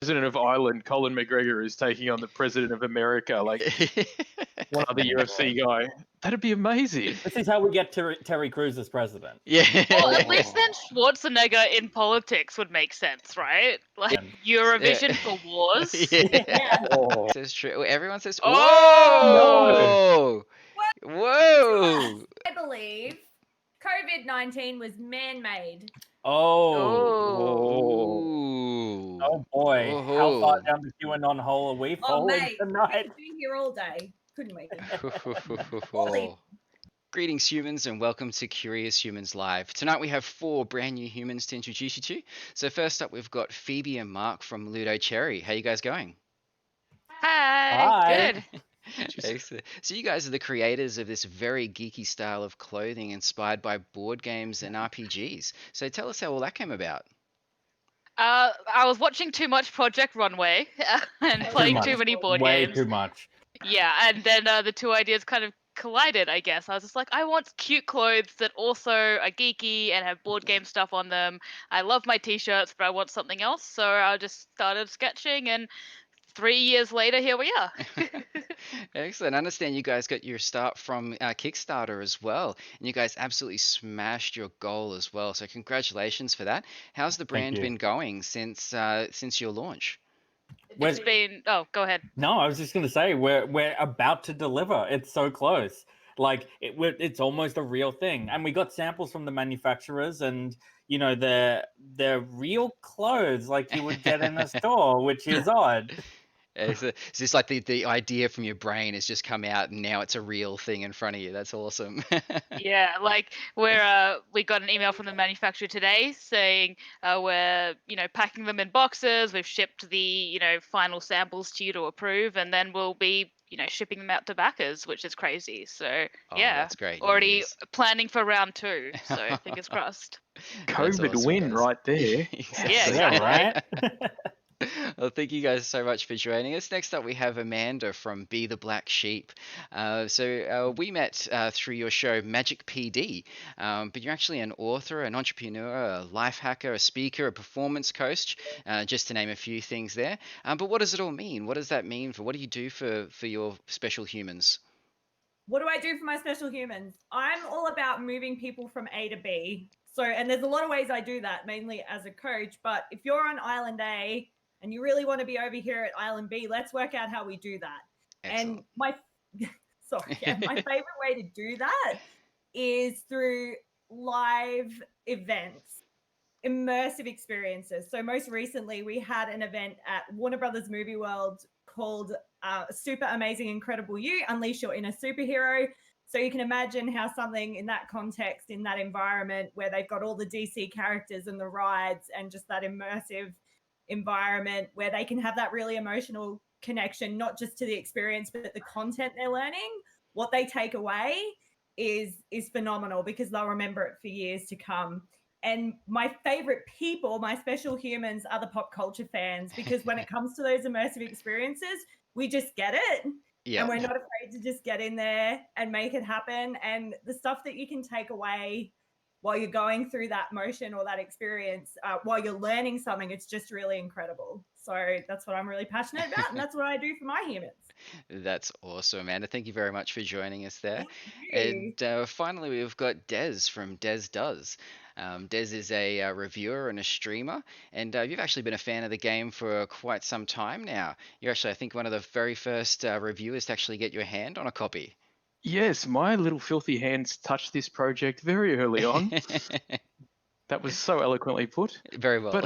president of Ireland, Colin McGregor, is taking on the president of America, like one other UFC guy. That'd be amazing. This is how we get Terry Crews as president. Yeah. Well, at least then Schwarzenegger in politics would make sense, right? Like Eurovision for wars. Yeah. Oh. That's true. Everyone says, Oh! whoa! Whoa! I believe COVID-19 was man-made. Oh boy. Oh. How far down the QAnon hole are we Oh, falling mate, tonight? we'd be here all day, couldn't we? Greetings, humans, and welcome to Curious Humans Live. Tonight we have 4 brand new humans to introduce you to. So first up, we've got Phoebe and Mark from LudoCherry. How you guys going? Hi. Good. Excellent. So you guys are the creators of this very geeky style of clothing inspired by board games and RPGs. So tell us how all that came about. I was watching too much Project Runway and playing too many board Way games. too much. Yeah, and then the two ideas kind of collided, I guess. I was just like, I want cute clothes that also are geeky and have board game stuff on them. I love my t-shirts, but I want something else. So I just started sketching, and 3 years later, here we are. Excellent. I understand you guys got your start from Kickstarter as well, and you guys absolutely smashed your goal as well. So congratulations for that. How's the brand you. been going since your launch? It's been... Oh, go ahead. No, I was just going to say we're about to deliver. It's so close. Like it's almost a real thing, and we got samples from the manufacturers, and you know they're real clothes like you would get in a store, which is odd. It's just like the idea from your brain has just come out, and now it's a real thing in front of you. That's awesome. Yeah, like we got an email from the manufacturer today saying we're packing them in boxes. We've shipped the final samples to you to approve, and then we'll be shipping them out to backers, which is crazy. So yeah, that's great already news. planning for round 2. So fingers crossed. COVID awesome, win guys. right there. Yeah, exactly. right. Well, thank you guys so much for joining us. Next up, we have Amanda from Be the Black Sheep. We met through your show Magic PD, but you're actually an author, an entrepreneur, a life hacker, a speaker, a performance coach, just to name a few things there. But what does it all mean? What does that mean what do you do for your special humans? What do I do for my special humans? I'm all about moving people from A to B. So, and there's a lot of ways I do that, mainly as a coach. But if you're on Island A and you really want to be over here at Island B, let's work out how we do that. Excellent. And my favorite way to do that is through live events, immersive experiences. So most recently we had an event at Warner Brothers Movie World called Super Amazing Incredible You, Unleash Your Inner Superhero. So you can imagine how something in that context, in that environment where they've got all the DC characters and the rides and just that immersive environment where they can have that really emotional connection, not just to the experience, but the content they're learning. What they take away is phenomenal because they'll remember it for years to come. And my favorite people, my special humans, are the pop culture fans, because when it comes to those immersive experiences, we just get it. Yeah. And we're not afraid to just get in there and make it happen. And the stuff that you can take away while you're going through that motion or that experience, while you're learning something, it's just really incredible. So that's what I'm really passionate about, and that's what I do for my humans. That's awesome, Amanda. Thank you very much for joining us there. Thank you. And finally, we've got Dez from Dez Does. Dez is a reviewer and a streamer, and you've actually been a fan of the game for quite some time now. You're actually, I think, one of the very first reviewers to actually get your hand on a copy. Yes, my little filthy hands touched this project very early on. That was so eloquently put. Very well. But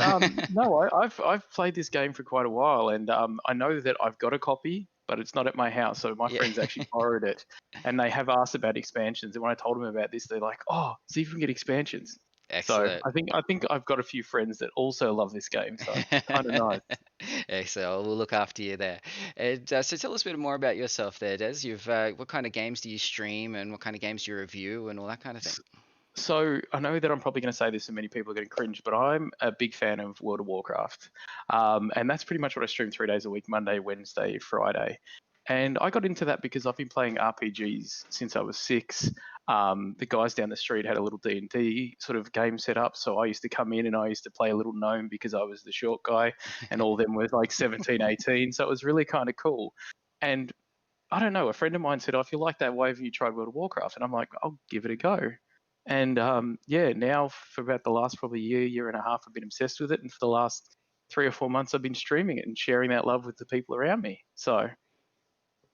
no, I've played this game for quite a while, and I know that I've got a copy, but it's not at my house. So my friends actually borrowed it, and they have asked about expansions. And when I told them about this, they're like, "Oh, see if we can get expansions." Excellent. So I think I've got a few friends that also love this game. So it's kind of nice. Excellent. We'll look after you there. And so tell us a bit more about yourself there, Des. What kind of games do you stream, and what kind of games do you review, and all that kind of thing? So I know that I'm probably going to say this and many people are going to cringe, but I'm a big fan of World of Warcraft. And that's pretty much what I stream 3 days a week, Monday, Wednesday, Friday. And I got into that because I've been playing RPGs since I was 6. The guys down the street had a little D&D sort of game set up, so I used to come in and I used to play a little gnome because I was the short guy, and all of them were like 17, 18, so it was really kind of cool. And I don't know, a friend of mine said, if you like that wave, you try World of Warcraft, and I'm like, I'll give it a go. And now for about the last probably year and a half, I've been obsessed with it, and for the last 3 or 4 months, I've been streaming it and sharing that love with the people around me. So,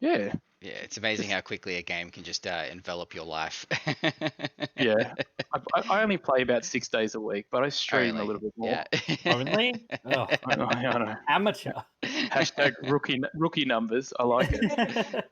yeah. Yeah, it's amazing how quickly a game can just envelop your life. Yeah. I only play about 6 days a week, but I stream a little bit more. Yeah. Only? Oh, I know. amateur. Hashtag rookie numbers. I like it.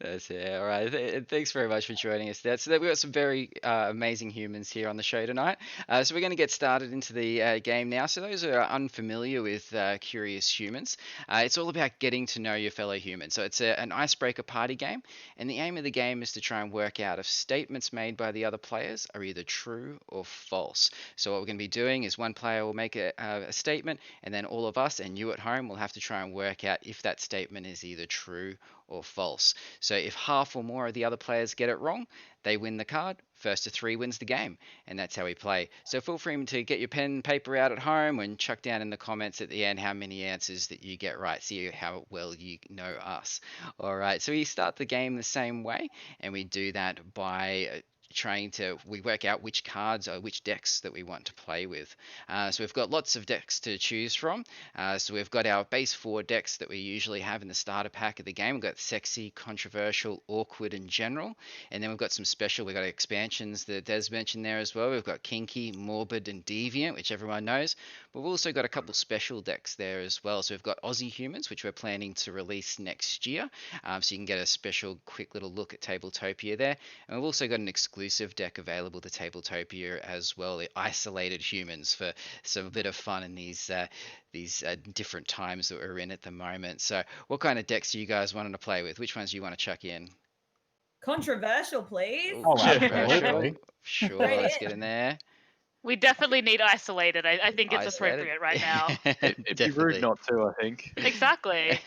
That's it. All right. Thanks very much for joining us there. So we've got some very amazing humans here on the show tonight. So we're going to get started into the game now. So those who are unfamiliar with Curious Humans, it's all about getting to know your fellow humans. So it's an icebreaker party game, and the aim of the game is to try and work out if statements made by the other players are either true or false. So what we're going to be doing is one player will make a statement, and then all of us and you at home will have to try and work out if that statement is either true or false. So if half or more of the other players get it wrong, they win the card. First to 3 wins the game, and that's how we play. So feel free to get your pen and paper out at home and chuck down in the comments at the end how many answers that you get right. See how well you know us. All right, so we start the game the same way, and we do that by we work out which cards or which decks that we want to play with. So we've got lots of decks to choose from. So we've got our base 4 decks that we usually have in the starter pack of the game. We've got sexy, controversial, awkward, and general. And then we've got some special, we've got expansions that Dez mentioned there as well. We've got kinky, morbid, and deviant, which everyone knows. But we've also got a couple special decks there as well. So we've got Aussie Humans, which we're planning to release next year. So you can get a special quick little look at Tabletopia there. And we've also got an exclusive deck available to Tabletopia as well, the Isolated Humans, for some bit of fun in these different times that we're in at the moment. So what kind of decks do you guys want to play with? Which ones do you want to chuck in? Controversial, please. Oh, Controversial. Sure, let's get in there. We definitely need Isolated. I think it's Isolated. appropriate right now. It'd be rude not to, I think. Exactly.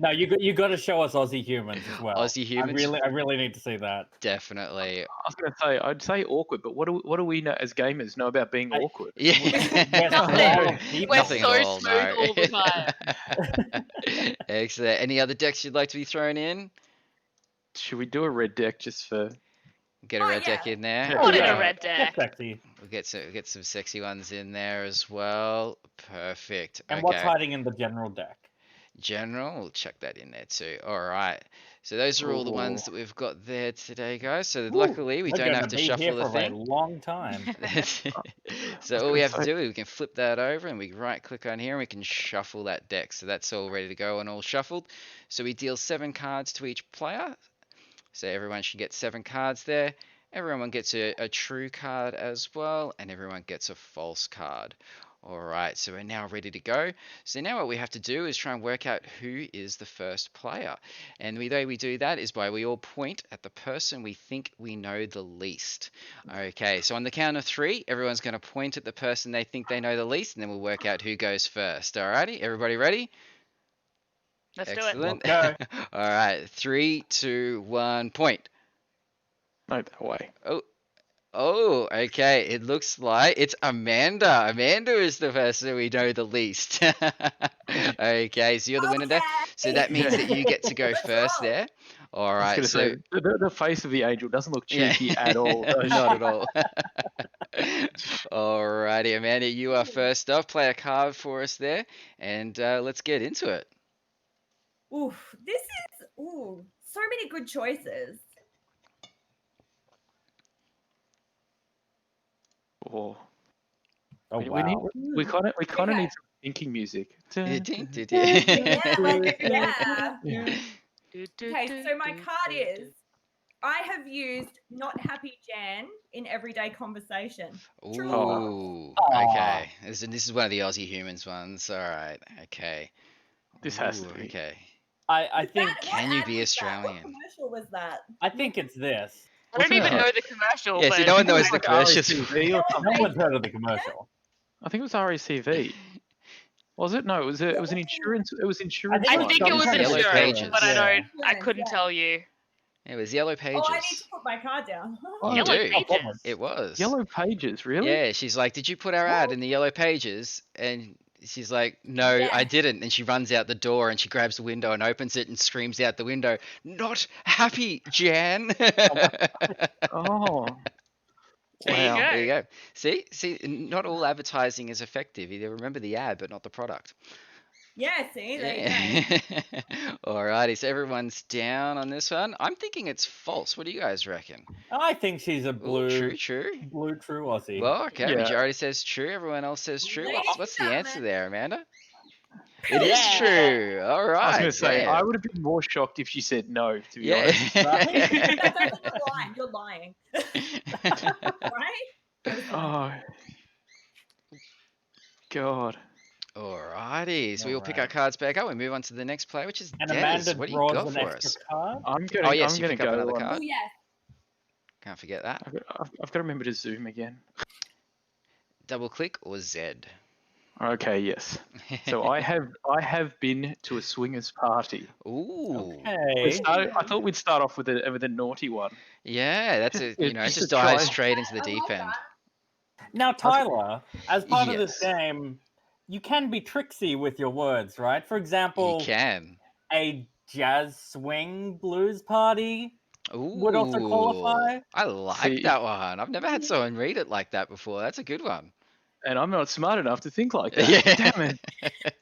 No, you got to show us Aussie Humans as well. Aussie Humans? I really need to see that. Definitely. I was going to say, I'd say awkward, but what do we know, as gamers know about being awkward? Yeah. We're Nothing so at all, smooth no. all the time. Excellent. Any other decks you'd like to be thrown in? Should we do a red deck just for... Get a red deck in there. Put in a red deck. That's sexy. We'll get some sexy ones in there as well. Perfect. And okay. what's hiding in the general deck? General, we'll check that in there too. All right. So those are all the ones that we've got there today, guys. So luckily we don't have to shuffle the thing. For a long time. So all we have to do is we can flip that over and we right click on here and we can shuffle that deck. So that's all ready to go and all shuffled. So we deal 7 cards to each player. So everyone should get 7 cards there. Everyone gets a true card as well, and everyone gets a false card. All right, so we're now ready to go. So now what we have to do is try and work out who is the first player. And the way we do that is by we all point at the person we think we know the least. Okay, so on the count of 3, everyone's going to point at the person they think they know the least, and then we'll work out who goes first. All righty, everybody ready? Let's Excellent. do it. All right, 3, 2, 1, point. No, that way. Oh, okay. It looks like it's Amanda. Amanda is the person we know the least. Okay, so you're the winner there. So that means that you get to go first there. All right. So the face of the angel doesn't look cheeky at all. Not at all. Alrighty, Amanda, you are first up. Play a card for us there, and let's get into it. Oof, this is so many good choices. Oh, Oh, we wow. kind of need some thinking music. Yeah. Okay, so my card is, I have used not happy Jan in everyday conversation. True. Ooh, okay. This is one of the Aussie Humans ones. All right, okay. This has to be. Okay. I think Can you be What Australian? commercial was that? I think it's this. I don't even it? know the commercial. Yeah, but see, no one knows the Like commercials. RACV or No something. one's heard of the commercial. I think it was RACV. Was it? No, it was an insurance. It was insurance. think I it one. think it was was Yellow insurance, Pages. but Yeah. I couldn't Yeah. tell you. It was Yellow Oh, I need Pages. to put my card down. Oh, You Yellow do. Pages. It was. Yellow Pages, really? Yeah, she's like, "Did you put our ad in the Yellow Pages?" And she's like, "No, I Yeah. didn't." And she runs out the door and she grabs the window and opens it and screams out the window, "Not happy, Jan." Oh, There you wow. go. There you go. See, not all advertising is effective. You remember the ad, but not the product. Yeah, see, there you go. Alrighty, so everyone's down on this one. I'm thinking it's false. What do you guys reckon? I think she's a Ooh, blue true. Aussie. Well, okay, Yeah. majority says true. Everyone else says true. Ladies What's and the answer gentlemen. there, Amanda? It is Yeah. true. All right. I was going to say, I damn. would have been more shocked if she said no, to be Yeah. honest. You're lying. You're lying. Right? Oh, God. Alrighty, so we will pick our Alright. cards back up and move on to the next player, which is And Dez. Amanda What do you draws got an for extra us? card. I'm gonna. Oh yes, I'm you gonna pick up go. another Oh, card. yes. Can't forget that. I've got to remember to zoom again. Double click or Z. Okay, yes. So I have been to a swingers party. Ooh. Okay. I thought we'd start off with a naughty one. Yeah, that's Just- a you know, just just to dive try. straight into the I deep like end. Now, Tyler, as part of this Yes. game, you can be tricksy with your words, right? For You example, can. a jazz swing blues party Ooh. would also qualify. I like See- that one. I've never had someone read it like that before. That's a good one. And I'm not smart enough to think like that. Yeah. Damn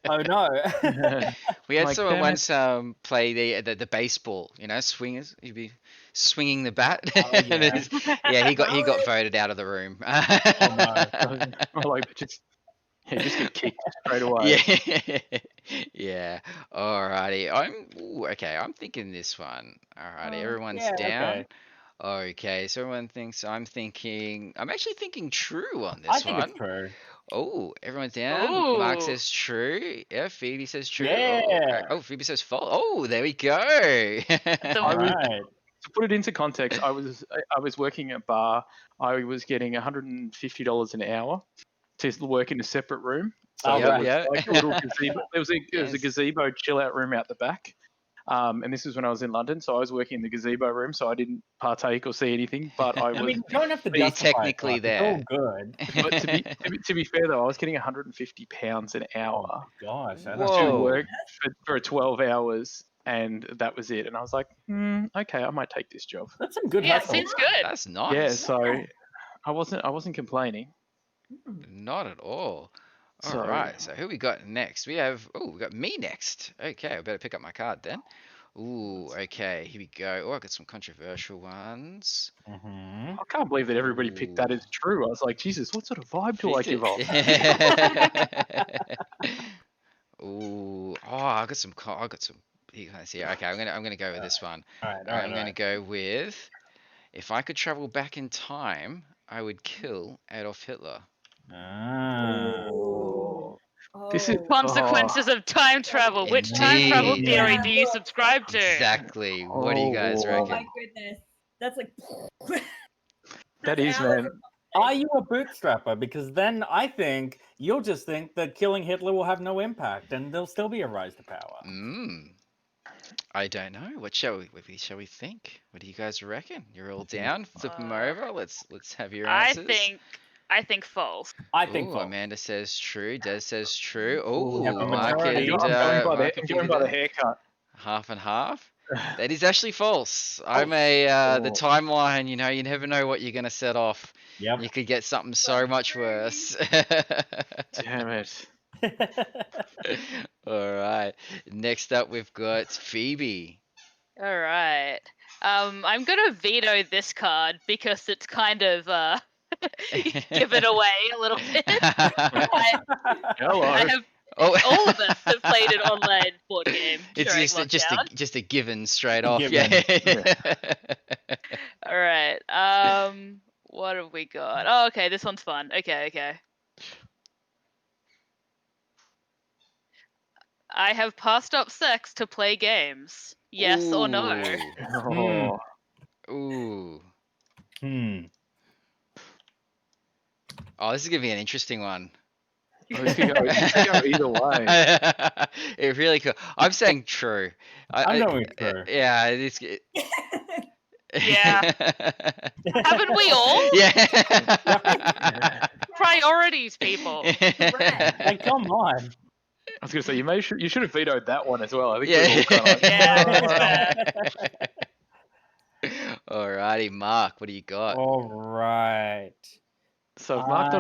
Oh no. it. We had Like, someone damn it. once play the baseball, swingers. He'd be swinging the bat. Oh, And yeah. it's- yeah, he got Valid. voted out of the room. Oh no. Or like just just get kicked straight away. Yeah. Yeah. Alrighty. I'm thinking this one. Alrighty, everyone's Yeah, down. okay. Okay, so everyone thinks I'm actually thinking true on I this think one. it's true. Oh, everyone's down. Mark Ooh. says true. Yeah, Phoebe says true. Yeah. Oh, Phoebe says false. Oh, there we go. The- All was- right. To put it into context, I was working at a bar. I was getting $150 an hour to work in a separate room. So Oh, there right. was Yeah. like a little gazebo. There was a Yes. gazebo chill out room out the back. And this was when I was in London, so I was working in the gazebo room, so I didn't partake or see anything. But I I was. mean, you don't have to But you're justify it, technically Tyler. It's all good. But to be fair though, I was getting £150 an Oh hour my gosh. That's Whoa. to work for 12 hours, and that was it. And I was like, okay, I might take this job. That's some good yeah, hustle. seems good. That's nice. Yeah, so I wasn't complaining. Not at all. All So- right. So who we got next? We got me next. Okay, I better pick up my card then. Ooh, okay, here we go. Oh, I got some controversial ones. Mhm. I can't believe that everybody picked that as true. I was like, Jesus, what sort of vibe do I give off? Ooh, I got some. You guys here. Okay, I'm gonna go with this one. All right. I'm gonna go with, if I could travel back in time, I would kill Adolf Hitler. Ah. This is- Consequences of time travel. Which time travel Indeed. theory Yeah, do you look. subscribe to? Exactly. What do you guys Oh. Oh reckon? my goodness. That's like. That That's is, hours man. of- Are you a bootstrapper? Because then I think you'll just think that killing Hitler will have no impact, and there'll still be a rise to power. I don't know. What shall we think? What do you guys reckon? You're all down. Flip them over. Let's have your answers. I think false. I think Ooh, false. Amanda says true. Des says true. Ooh, we have a Oh, Mark majority. and I'm going Mark by and the Phoebe, haircut. half and half. That is actually false. I'm the Oh. timeline. You never know what you're gonna set off. Yep. You could get something so much worse. Damn it. All right. Next up, we've got Phoebe. All right. I'm gonna veto this card because it's kind of give it away a little bit. Hello. I have Oh, all of us have played an online board game it's during just lockdown. a given straight A off. given. Yeah. All right. What have we got? Oh, okay. This one's fun. Okay. I have passed up sex to play games. Yes or no? Oh. Ooh. Hmm. Oh, this is gonna be an interesting one. Oh, it could go either way. It really could. I'm saying true. I'm going true. Yeah, it's. Yeah. Haven't we all? Yeah. Priorities, people. Like, come on. I was gonna say you should have vetoed that one as well. I think Yeah. we're all kind of like, Yeah, Alrighty, Mark, what do you got? All right. So if Mark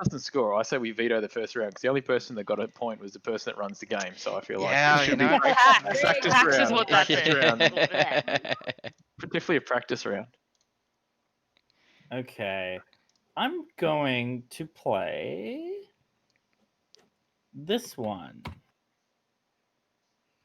doesn't score, I say we veto the first round because the only person that got a point was the person that runs the game. So I feel like Yeah, it should you be know. a practice Hacks is round. what that Practice is. round. Definitely a practice round. Okay. I'm going to play this one.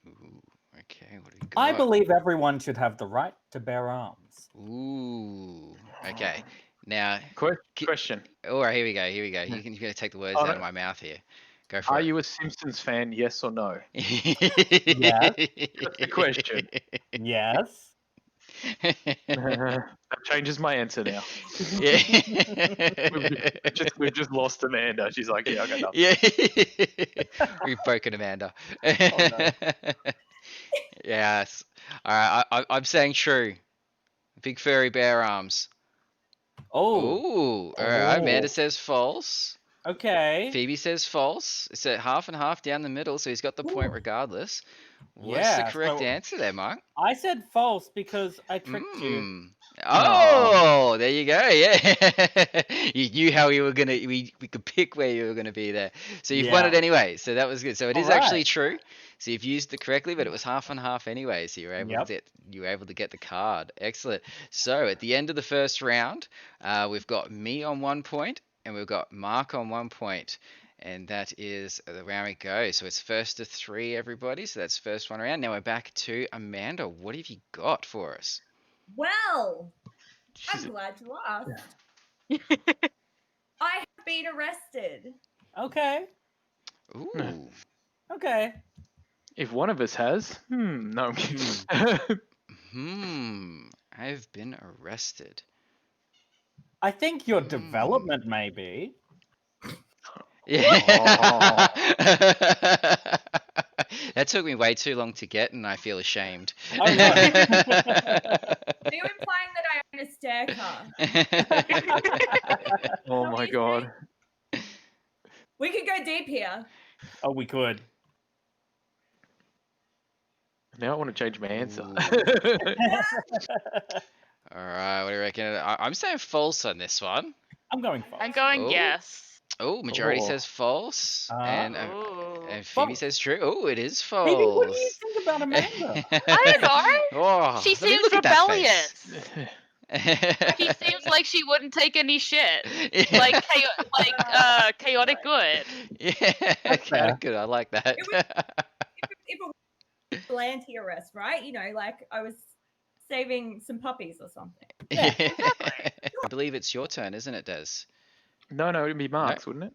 Ooh, okay, what do you got? I believe everyone should have the right to bear arms. Ooh, okay. Now, Question: all right, here we go. You're gonna take the words out of my mouth here. Go for Are it. you a Simpsons fan? Yes or no? Yes. That's the question. Yes. That changes my answer now. Yeah. We've just lost Amanda. She's like, yeah, I got nothing. Yeah. We've broken Amanda. no. Yes. All right. I'm saying true. Big furry bear arms. Oh. Ooh. All right. Oh. Amanda says false. Okay. Phoebe says false. It's at half and half down the middle, so he's got the point regardless. What's the Yeah, correct so- answer there, Mark? I said false because I tricked you. Oh, there you go. Yeah, you knew how we were gonna. We could pick where you were gonna be there. So you've won Yeah. it anyway. So that was good. So it is Alright. actually true. So you've used it correctly, but it was half and half anyway. So you were able to get the card. Excellent. So at the end of the first round, we've got me on 1 point and we've got Mark on 1 point. And that is the round we go. So it's first to 3, everybody. So that's first one round. Now we're back to Amanda. What have you got for us? Well, She's I'm glad you asked. I have been arrested. Okay. Ooh. Okay. If one of us has, no, I'm kidding. I've been arrested. I think your development maybe. Yeah. That took me way too long to get, and I feel ashamed. Oh, no. Are you implying that I own a stair car? Oh my god. We could go deep here. Oh, we could. Now I want to change my answer. All right, what do you reckon? I'm saying false on this one. I'm going false. I'm going Oh. yes. Oh, majority Oh. says false, and Ooh. Phoebe False. says true. Oh, it is false. Phoebe, what do you think about Amanda? I don't know. Oh, She let me seems look at that face. rebellious. He seems like she wouldn't take any shit. Like chaotic good. Yeah, kind of good. I like that. If it was a vigilante arrest, right? You know, like I was saving some puppies or something. Yeah, I believe it's your turn, isn't it, Des? No, it'd be Mark's, wouldn't it?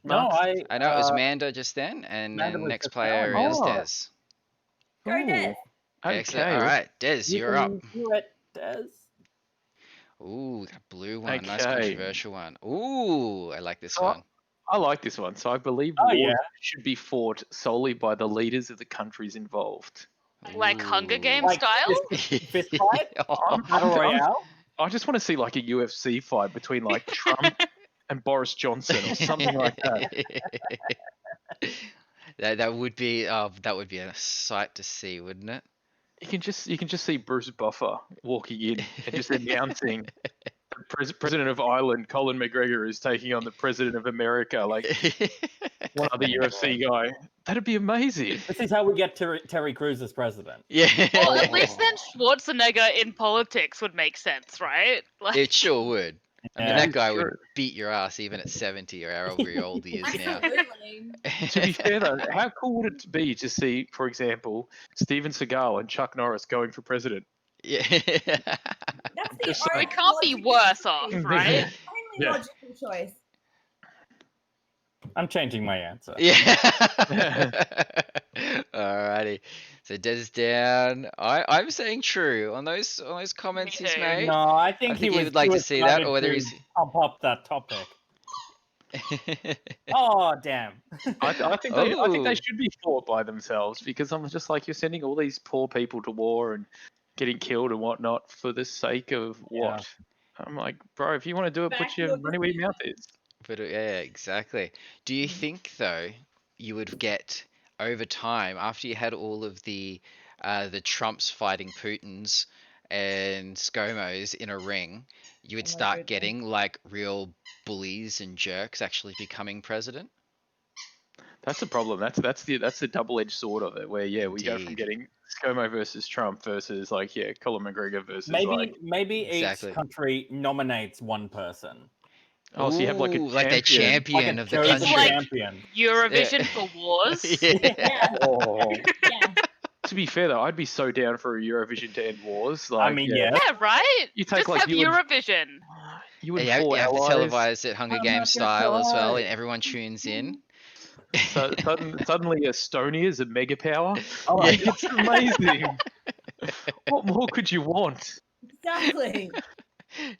No, Mark's? I know it was Manda just then, and Manda then was next just player now. is Oh. Des. Go, Des. Excellent. Okay. All right, Des, you're up. Do it, Des. Ooh, that blue one. Nice Okay. controversial one. Ooh, I like this So, one. I like this one. So I believe Oh, wars yeah. should be fought solely by the leaders of the countries involved. Like Hunger Ooh. Games Like style? fist fight? Oh. Battle Royale? I just want to see like a UFC fight between like Trump and Boris Johnson or something like that. That would be a sight to see, wouldn't it? You can just see Bruce Buffer walking in and just announcing the president of Ireland, Colin McGregor, is taking on the president of America, like one other UFC guy. That'd be amazing. This is how we get Terry Crews as president. Yeah. Well, at least then Schwarzenegger in politics would make sense, right? Like, It sure would. I mean, Yeah. that guy would True. beat your ass even at 70 or however old he is now. Absolutely. To be fair though, how cool would it be to see, for example, Steven Seagal and Chuck Norris going for president? Yeah. That's the Just only it can't be logical worse choice. off, Only right? Yeah. logical choice. I'm changing my answer. Yeah. Alrighty. So Des down. I'm saying true on those comments Me he's too. made. No, I think I think he he would like to was see that, excited or whether to he's. pump up that topic. Oh, damn. I think they should be fought by themselves, because I'm just like, you're sending all these poor people to war and getting killed and whatnot for the sake of what? I'm like, bro, if you want to do it, Back put to your your money where your mouth is. But yeah, exactly. Do you think though you would get over time after you had all of the Trumps fighting Putins and ScoMos in a ring, you would Oh my start goodness. getting like real bullies and jerks actually becoming president? That's the problem. That's the double-edged sword of it, where we go from Indeed. getting ScoMo versus Trump versus like Colin McGregor versus like. Maybe Exactly. each country nominates one person. Oh, so you have like a Ooh, like their champion. champion of the chosen It's country. like champion. Eurovision Yeah. for wars. Yeah. Oh. Yeah. To be fair though, I'd be so down for a Eurovision to end wars. Like, I mean, yeah. Yeah, right? You take Just like have you and Eurovision. you and You have, four you have to allies. televise it Hunger I'm Games not gonna style as well, cry. and everyone tunes in. So suddenly Estonia is a mega power. Oh, Like, it's amazing. What more could you want? Exactly.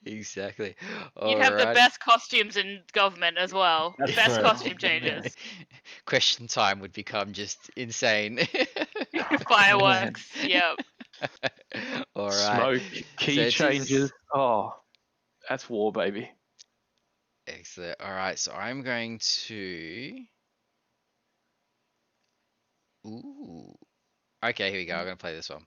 Exactly. You'd have the Alright. best costumes in government as well. That's Best true. costume changes. Question time would become just insane. Fireworks. Yep. All right. Smoke, key it is- changes. Oh, that's war, baby. Excellent. All right. So I'm going to. Ooh. Okay, here we go. I'm going to play this one.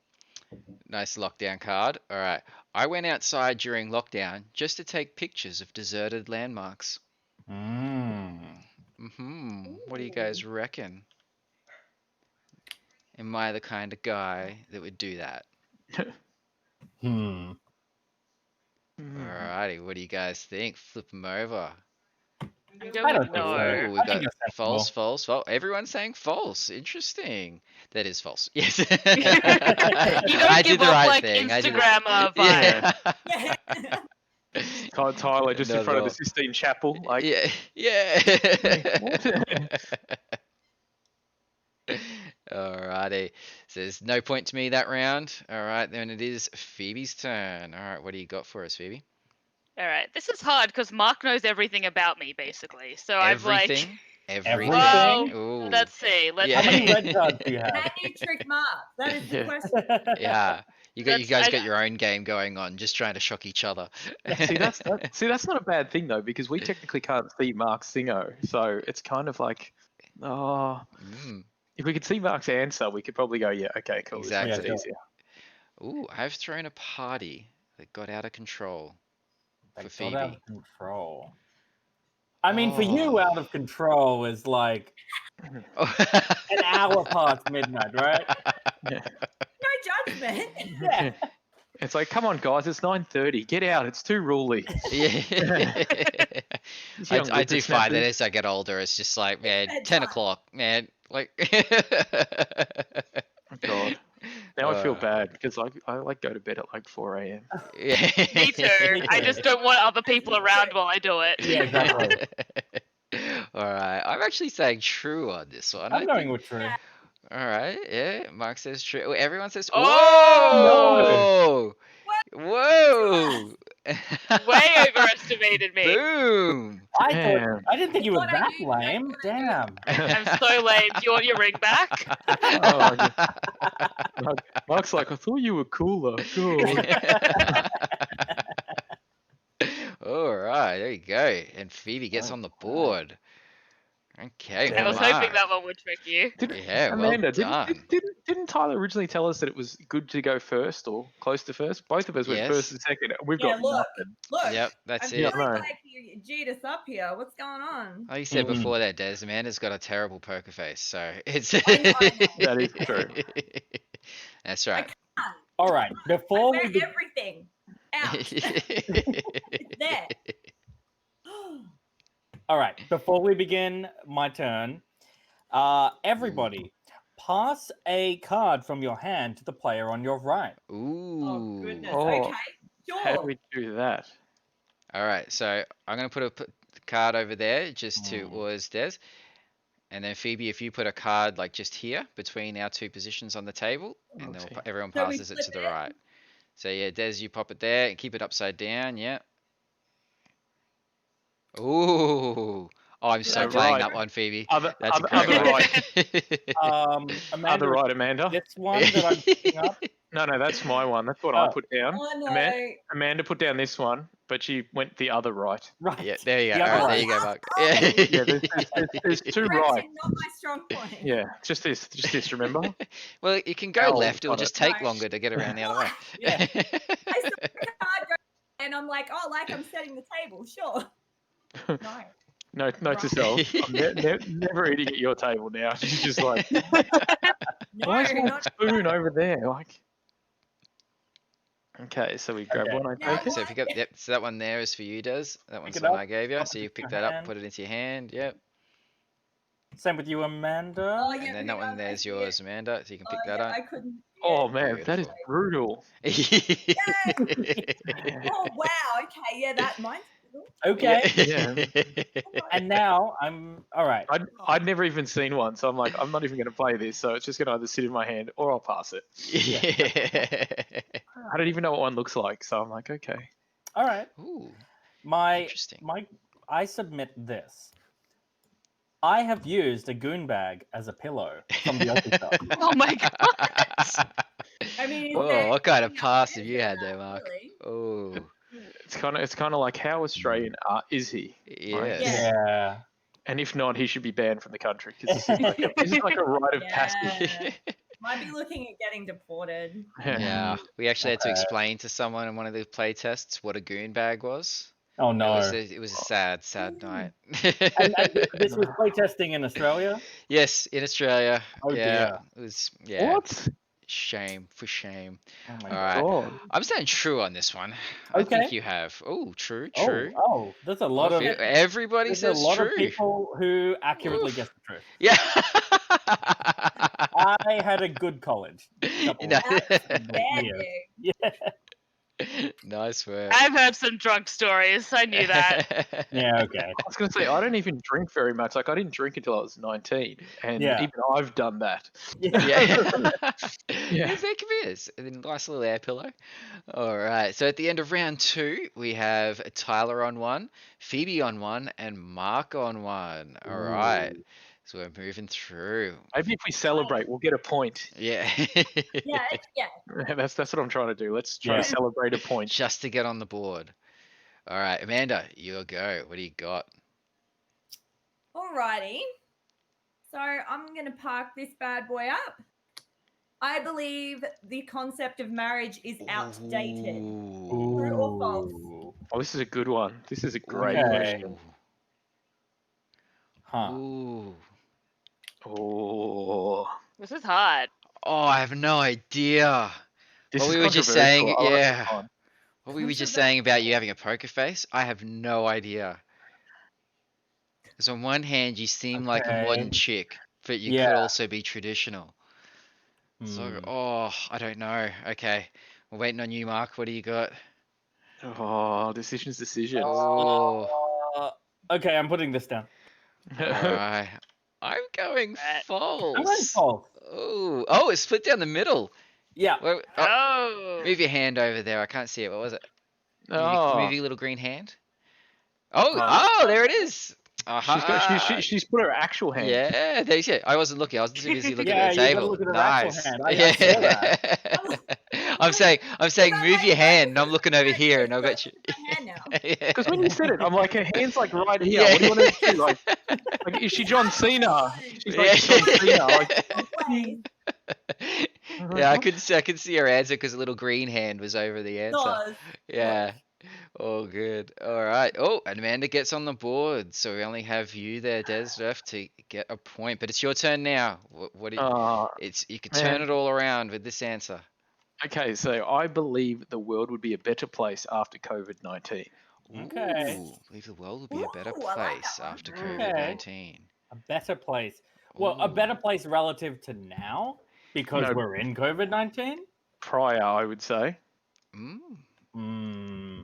Nice lockdown card. All right. I went outside during lockdown just to take pictures of deserted landmarks. What do you guys reckon? Am I the kind of guy that would do that? Hmm. Alrighty, what do you guys think? Flip them over. I'm I going don't with think so. no. Ooh, we I think got it's sensible. false. Everyone's saying false. Interesting. That is false. Yes. You don't I give did the up right like thing. I did Instagram vibe. Yeah. Yeah. Tyler just in Not front at of the Sistine Chapel. Like, Yeah. what? Alrighty. So there's no point to me that round. Alright, then it is Phoebe's turn. Alright, what do you got for us, Phoebe? All right, this is hard because Mark knows everything about me basically. So I've like, Everything? Everything? well, Ooh. let's see. Let's Yeah. How many see. red cards do you Can have? you trick Mark? That is the Yeah. question. Yeah. You That's- guys I- got your own game going on, just trying to shock each other. See, that's not a bad thing though, because we technically can't see Mark's thingo, so it's kind of like, Mm, if we could see Mark's answer, we could probably go, yeah, okay, cool. This makes it Exactly. easier. Ooh, I've thrown a party that got out of control They for got out Phoebe. of control. I mean, for you, Oh. out of control is like an hour past midnight, right? No judgment. Yeah. It's like, come on, guys, it's 9:30. Get out. It's too ruly. Yeah. These young I do find that whippersnappers. as I get older, it's just like, man, Bedtime. 10 o'clock, man. Like, Oh, God. Now I feel Uh, bad because I like go to bed at like 4 a.m. Yeah. Me too. I just don't want other people around while I do it. Yeah, exactly. All right. I'm actually saying true on this one. I'm going with true. All right. Yeah. Mark says true. Oh, everyone says. Oh! Whoa! Whoa! Way overestimated me. Boom! I Damn. didn't think you were What are that you- lame. Damn. I'm so lame. Do you want your ring back? Oh, Mark's like, I thought you were cooler. Cool. All right, there you go. And Phoebe gets on the board. Okay, I was Mark. hoping that one would trick you. Yeah, well Amanda, done. didn't Tyler originally tell us that it was good to go first or close to first? Both of us went Yes. first and second. We've Yeah, got look. nothing. Look. Yep, that's I'm it. feeling No. like you G'd us up here. What's going on? Like you said Mhm. before that, Des, Amanda's got a terrible poker face, so it's. I know. That is true. That's right. All right. Before I we wear be- everything out. It's there. All right. Before we begin my turn, everybody, pass a card from your hand to the player on your right. Ooh. Oh goodness. Oh, Okay. How do Sure. we do that? All right, so I'm gonna put a card over there just towards Des, and then Phoebe, if you put a card like just here between our two positions on the table, and then Okay. everyone So we passes it to flip the it? right. So yeah, Des, you pop it there and keep it upside down. Yeah. Ooh, Oh, I'm so Other playing right. that one, Phoebe. Other, That's a other, great other one. right. Amanda, Other right, Amanda. this one that I'm picking up. No, that's my one. That's what I Oh. put down. Oh no. Amanda put down this one, but she went the other right. Right. Yeah, there you go. The All other right, there right. you go, Mark. Yeah, there's two right. Correction, not my strong point. Yeah, just this, remember? Well, you can go Ow, left. It'll got it. just take No. longer to get around the other way. Yeah. I saw the card go, and I'm like, oh, like I'm setting the table, sure. No. Note to Right. self, I'm never eating at your table now. She's just like, No, why is my not spoon over there? Like, okay, so we grab Okay. one, I Now take it. So if you got, yep. So that one there is for you, Des. That one's it the one up, I gave you. drop So it you into pick your that up, hand. put it into your hand. Yep. Same with you, Amanda. Oh, yeah, And then that one okay, there's yeah. yours, Amanda. So you can pick that yeah, up. I couldn't. Oh Yeah. man, that is Beautiful. brutal. Oh wow. Okay. Yeah, that mine's cool. Okay. Yeah. And now I'm all right. I'd never even seen one, so I'm like, I'm not even going to play this. So it's just going to either sit in my hand or I'll pass it. I don't even know what one looks like, so I'm like, okay. All right. Ooh, My interesting. I submit this. I have used a goon bag as a pillow from the Oakley shop. Oh my god. I mean, is Oh, there what kind of anything pass else have you than had that, there, Mark? really? Oh, It's kind of like, how Australian is he? yes. Yeah. Yeah. And if not, he should be banned from the country because this is like a rite of passage. Yeah. Might be looking at getting deported. Yeah, we actually had to Okay. explain to someone in one of the play tests what a goon bag was. Oh no. It was a sad, sad night. And this was playtesting in Australia. Yes, in Australia. Oh yeah, dear. it was. Yeah, What? shame for shame. Oh my All god. right, God. I'm saying true on this one. I think Okay. you have. Oh, true, Oh, true. oh, there's a lot of Everybody there's a says lot true. of people who accurately Oof. guess the truth. Yeah. I had a good college. Couple You know- years. Yeah. Nice work. I've heard some drunk stories. I knew that. Yeah. Okay. I was going to say, I don't even drink very much. Like, I didn't drink until I was 19. And Yeah. even I've done that. Yeah. Yeah. Yeah. There is. A nice little air pillow. All right. So at the end of round 2, we have Tyler on 1, Phoebe on 1, and Mark on 1. All right. Ooh. So we're moving through. Maybe if we celebrate, we'll get a point. Yeah. Yeah, yeah. That's what I'm trying to do. Let's try Yeah. to celebrate a point. Just to get on the board. All right, Amanda, your go. What do you got? Alrighty. So I'm going to park this bad boy up. I believe the concept of marriage is outdated. Ooh. True or false? Ooh. Oh, this is a good one. This is a great Okay. question. Huh. Ooh. Oh, This is hard. Oh, I have no idea. this Well, is we were just saying, controversial. I like yeah. this one. What we were just saying about you having a poker face, I have no idea. Because on one hand, you seem like a modern Okay. chick, but you could Yeah. also be traditional. So, Hmm. oh, I don't know. Okay, we're waiting on you, Mark. What do you got? Oh, decisions. Oh, Okay, I'm putting this down. alright. I'm going Right. false. I'm going false. Oh, it's split down the middle. Yeah. Wait, Oh. move your hand over there. I can't see it. What was it? Move Oh, your little green hand. Oh, Oh. there it is. she's put her actual hand. Yeah, there you go. I wasn't looking. I was too busy looking Yeah, at the you gotta table. look at her actual Nice. hand. I saw that. I'm saying, I'm move like, your no, hand, and this I'm is looking over not here, good. and I've got you. My hand now. Because when you said it, I'm like, her hand's like right here. Yeah. What do you want to do? Like, is she John Cena? She's like Yeah. John Cena. Like, Wait, Yeah, I could see her answer because a little green hand was over the answer. does. Yeah. Oh, good. All right. Oh, and Amanda gets on the board, so we only have you there, Des, left to get a point. But it's your turn now. What do you, you can turn man. it all around with this answer. Okay, so I believe the world would be a better place after COVID-19. Okay. Ooh, believe the world will be a better Ooh, I like that place one. after Okay. COVID-19. A better place. Well, a Ooh. better place relative to now because No. we're in COVID-19. Prior, I would say. Mm. Hmm.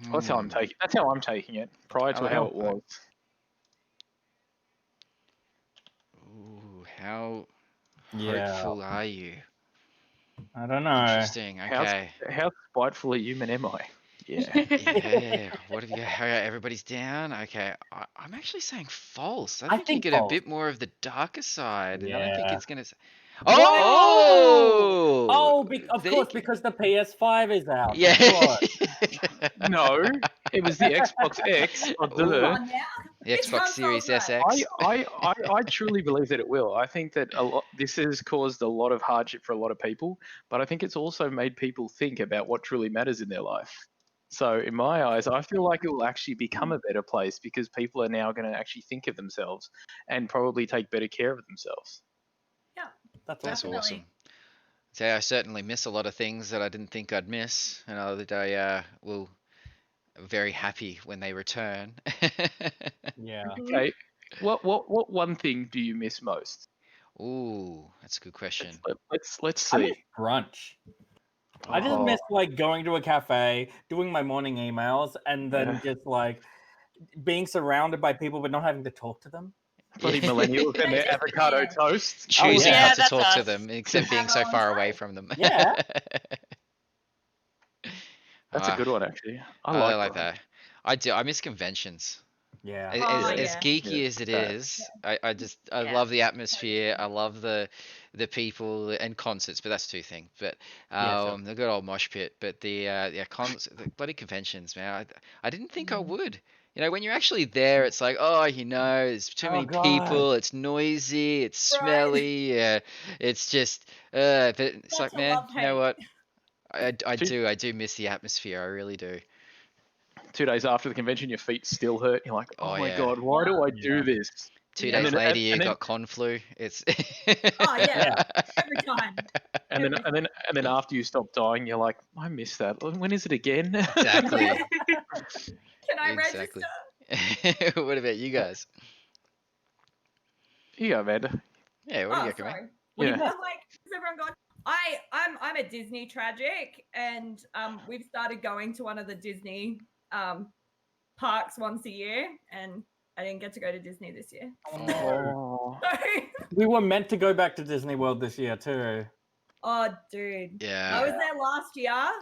Well, that's how I'm taking. That's how I'm taking it. Prior to like how that. it was. Ooh, how Yeah. hopeful are you? I don't know. Interesting. Okay. How spiteful a human am I? Yeah. Yeah. What have you? Okay, everybody's down. Okay. I'm actually saying false. I think you think get a false. bit more of the darker side, and I don't think Yeah. it's gonna. Oh! Oh! Of There course, you because the PS5 is out. Yeah. Of course. No, it was the Xbox X. Oh, Come duh. on now. The Which Xbox console's Series right? SX. I truly believe that it will. I think that this has caused a lot of hardship for a lot of people, but I think it's also made people think about what truly matters in their life. So in my eyes, I feel like it will actually become a better place because people are now going to actually think of themselves and probably take better care of themselves. Yeah, That's That's awesome. awesome. So I certainly miss a lot of things that I didn't think I'd miss, and that I will very happy when they return. Yeah. Okay, what one thing do you miss most? Ooh, that's a good question. Let's I miss see. brunch. I just Oh, miss like going to a cafe, doing my morning emails, and then Yeah. just like being surrounded by people but not having to talk to them. bloody millennials and They're their just avocado there. toast. Choosing yeah. not Yeah, to that's talk to us. them, except being Have so it on far away toast. from them. Yeah. That's a Ah, good one, actually. I I like like brunch. that. I do. I miss conventions. Yeah. Oh, As yeah. geeky Yeah, as it that. is, I just I Yeah. love the atmosphere. I love the people and concerts, but that's two things. But Yeah, sure. the good old mosh pit. But the bloody conventions, man. I didn't think I would. You know, when you're actually there, it's like, oh, there's too Oh many god. people. It's noisy. It's Right. smelly. It's just. But it's Such like, a man, you know love-hate. what? I Two, do miss the atmosphere. I really do. 2 days after the convention, your feet still hurt. You're like, Oh oh my yeah. god, why do I do Yeah. this? Two Yeah. And days then later, you and then got con flu. It's. Oh, yeah. Yeah. Every time. and then Every and then and then after you stop dying, you're like, I miss that. When is it again? Exactly. Can I Exactly. register? What about you guys? You go, Amanda. Yeah, what do you Oh, got, man? sorry. What do you Yeah. miss? I'm like, is everyone gone? I'm a Disney tragic, and we've started going to one of the Disney parks once a year, and I didn't get to go to Disney this year. Oh. So, We were meant to go back to Disney World this year too. oh, dude, I Yeah, was there last year.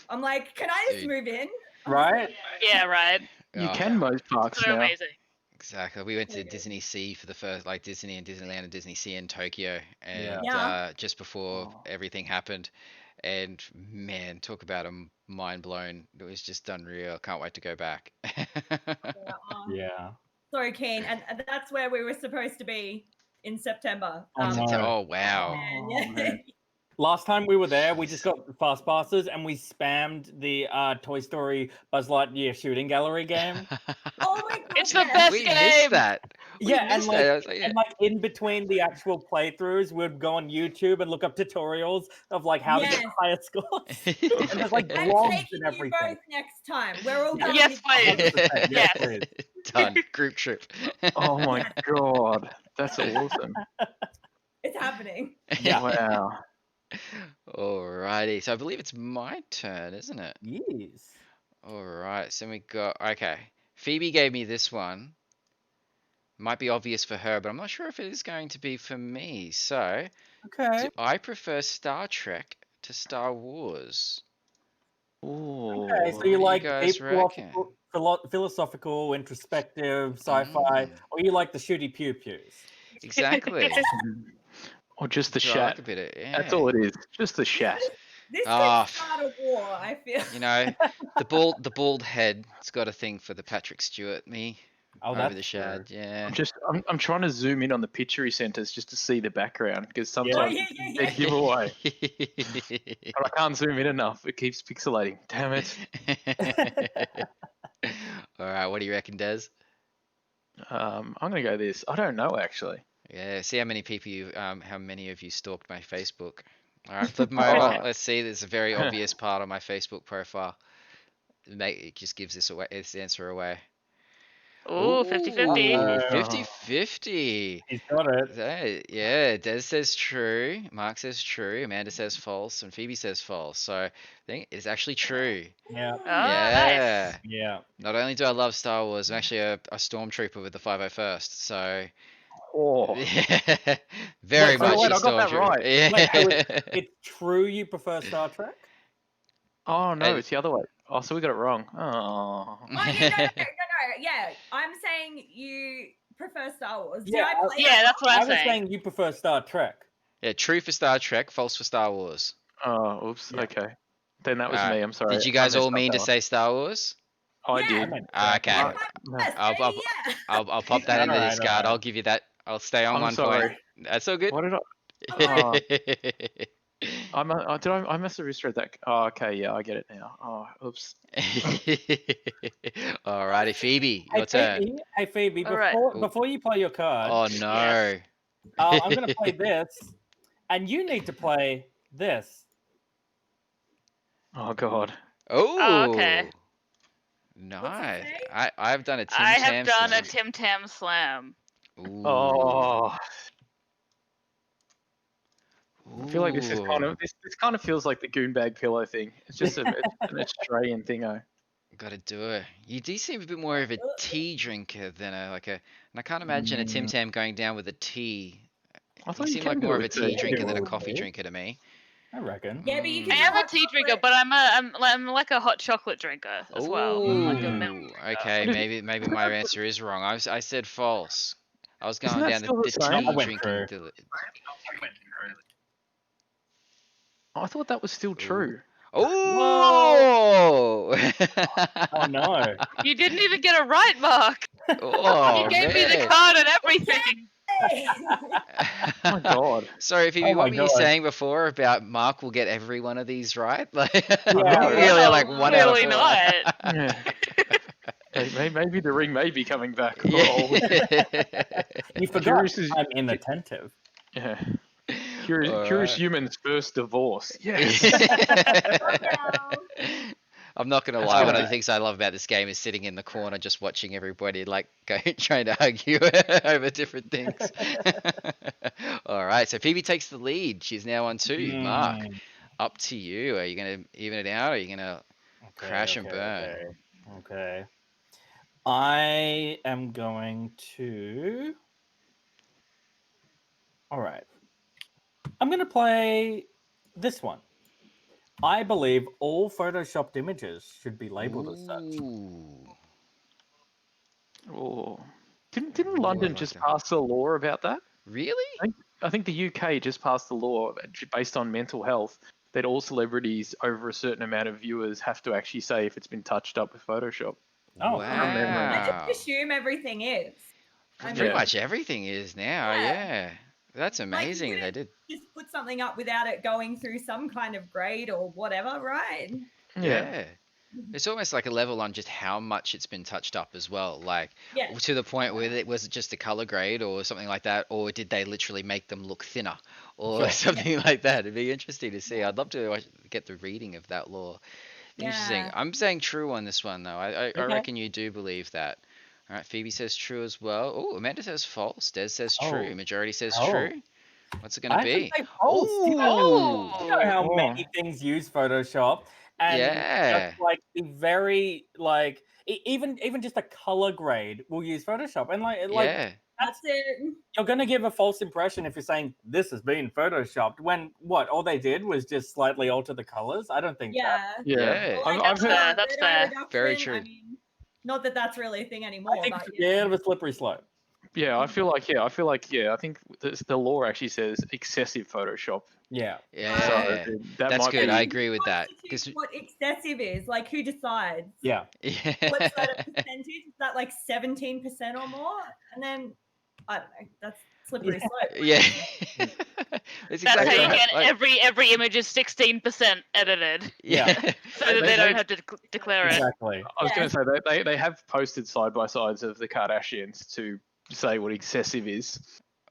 I'm like, can I just Dude. move in? Right? Yeah, right. You Oh, can most parks So now. amazing. exactly. We went to Okay. Disney Sea for the first, like Disney and Disneyland and Disney Sea in Tokyo, and Yeah. just before Oh. everything happened. And man, talk about a mind blown. It was just unreal. Can't wait to go back. Yeah. So keen, and that's where we were supposed to be in September. Oh, no. Oh wow. And Oh, yeah. man. Last time we were there, we just got fast passes and we spammed the Toy Story Buzz Lightyear shooting gallery game. Oh my god, It's the yes. best We game. missed that. We Yeah, and missed that. like, I was like, yeah. and like in between the actual playthroughs, we'd go on YouTube and look up tutorials of like how to get Yes. higher scores. And there's like I'm blogs taking and you everything. both next time. We're all going Yes, please. together. 100%. Yes, Yes. please. Done. Group trip. Oh my god. That's awesome. It's happening. Yeah. Wow. Alrighty. So I believe it's my turn, isn't it? Yes. Alright. So we got. Okay. Phoebe gave me this one. Might be obvious for her, but I'm not sure if it is going to be for me. So, Okay. do I prefer Star Trek to Star Wars? Okay, so What do you you like guys deep reckon? philosophical, introspective, sci-fi, or you like the shooty pew pews? Exactly. Or just the Do I chat. like a bit of That's yeah. all it is. Just the chat. This Ah, could start a war, I feel. You know, the bald head. It's got a thing for the Patrick Stewart me Oh, over that's the shad. true. Yeah. I'm trying to zoom in on the picture he sent us just to see the background because Oh, sometimes yeah, it's yeah, a dead giveaway. But I can't zoom in enough. It keeps pixelating. Damn it. All right, what do you reckon, Des? I'm gonna go this. I don't know actually. Yeah, see how many people how many of you stalked my Facebook. All right, flip them over. Oh. Let's see. There's a very obvious part on my Facebook profile. It just gives this answer away. Ooh, 50-50. Ooh, Uh, 50-50. He's got it. Yeah, Des says true, Mark says true, Amanda says false, and Phoebe says false. So I think it's actually true. Yeah. Oh, Yeah. nice. Yeah. Not only do I love Star Wars, I'm actually a stormtrooper with the 501st. So Oh. very Wait, so much wait, a I got that stormtrooper. right. Yeah. Wait, so it's true you prefer Star Trek? Oh no, And- it's the other way. Oh, so we got it wrong. Oh. Oh, yeah, no. Yeah, I'm saying you prefer Star Wars. Did Yeah, I play Yeah, that that's what I I'm was saying. saying you prefer Star Trek. Yeah, true for Star Trek, false for Star Wars. Oh, oops. Yeah. Okay. Then that was Uh, me. I'm sorry. Did you I guys all messed up mean that to one. say Star Wars? I Yeah, did. I meant Okay. Mark, Yes, no. baby, yeah. I'll pop that into Alright, this card. alright. I'll give you that. I'll stay on I'm 1 sorry. point. That's all good. What did I? I must have misread that. Oh, okay. Yeah, I get it now. Oh, oops. Alrighty, Phoebe, your turn. Hey Phoebe, All right. before you play your card, Oh no. I'm gonna play this, and you need to play this. Oh God. Oh, okay. nice. say? I've done a Tim I Tam have done a slam. Tim Tam slam. Ooh. Oh, I feel like this is kind Ooh. of this kind of feels like the goonbag pillow thing. It's just an Australian thingo. Gotta do it. You do seem a bit more of a tea drinker than and I can't imagine a Tim Tam going down with a tea. I You thought you seem can like do more it of a with tea tea. drinker than a with coffee tea. drinker to me. I reckon. Yeah, but you can I do am a hot tea drinker, chocolate. but I'm like a hot chocolate drinker as well. I'm like a milk Ooh, drinker. okay, But maybe my answer is wrong. I said false. I was Isn't going that down still the the same? tea I went drinking. through. I thought that was still true. Oh! Oh no! You didn't even get it right, Mark. Oh You gave me the man! card and everything. Oh my God. Sorry, Phoebe. Oh my What were you God. saying before about Mark will get every one of these right? Like, Yeah, you really are Well, like 1 out of clearly 4. not. Yeah. Maybe the ring may be coming back. Yeah. Oh, You forgot. Curious is- I'm inattentive. yeah. Curious Alright. Human's first divorce. Yes. I'm not gonna That's lie. One of gonna the things I love about this game is sitting in the corner, just watching everybody trying to argue over different things. All right, so Phoebe takes the lead. She's now on 2. Mark, up to you. Are you gonna even it out? Or are you gonna crash and burn? Okay. I am going to. All right. I'm going to play this one. I believe all photoshopped images should be labeled as such. Ooh. Oh. Didn't Ooh, I London like just that. pass a law about that? Really? I think the UK just passed a law based on mental health that all celebrities over a certain amount of viewers have to actually say if it's been touched up with Photoshop. Oh, Wow. I just assume everything is. Pretty Yeah. much everything is now. Yeah. Yeah. That's amazing. you They did. Just put something up without it going through some kind of grade or whatever, right? Yeah. It's almost like a level on just how much it's been touched up as well. Like Yeah. to the point where it was just a color grade or something like that, or did they literally make them look thinner or Sure. something like that? It'd be interesting to see. I'd love to get the reading of that law. Interesting. Yeah. I'm saying true on this one though. I Okay. reckon you do believe that. All right, Phoebe says true as well. Oh, Amanda says false. Des says true. Oh. Majority says Oh. true. What's it gonna I be? say false. You know Oh. how Oh. many things use Photoshop, and Yeah. just like the very like even just a color grade will use Photoshop, and like Yeah. That's it. you're gonna give a false impression if you're saying this has been photoshopped when what all they did was just slightly alter the colors. I don't think that. Yeah. Yeah. Well, like, I've heard. That's red-eye fair. reduction, Very true. I mean, not that that's really a thing anymore. I think but it's a bit of a slippery slope. Yeah, I feel like I think the law actually says excessive Photoshop. Yeah. Yeah. So that That's might good. be. I agree with that. Constitutes 'Cause- what excessive is, like who decides? Yeah. What's that a percentage? Is that like 17% or more? And then I don't know. That's slippery slope. Yeah. It's That's exactly how you right. get Like, every image is 16% edited, yeah. so that they don't have to declare it. Exactly. I was going to say they have posted side by sides of the Kardashians to say what excessive is.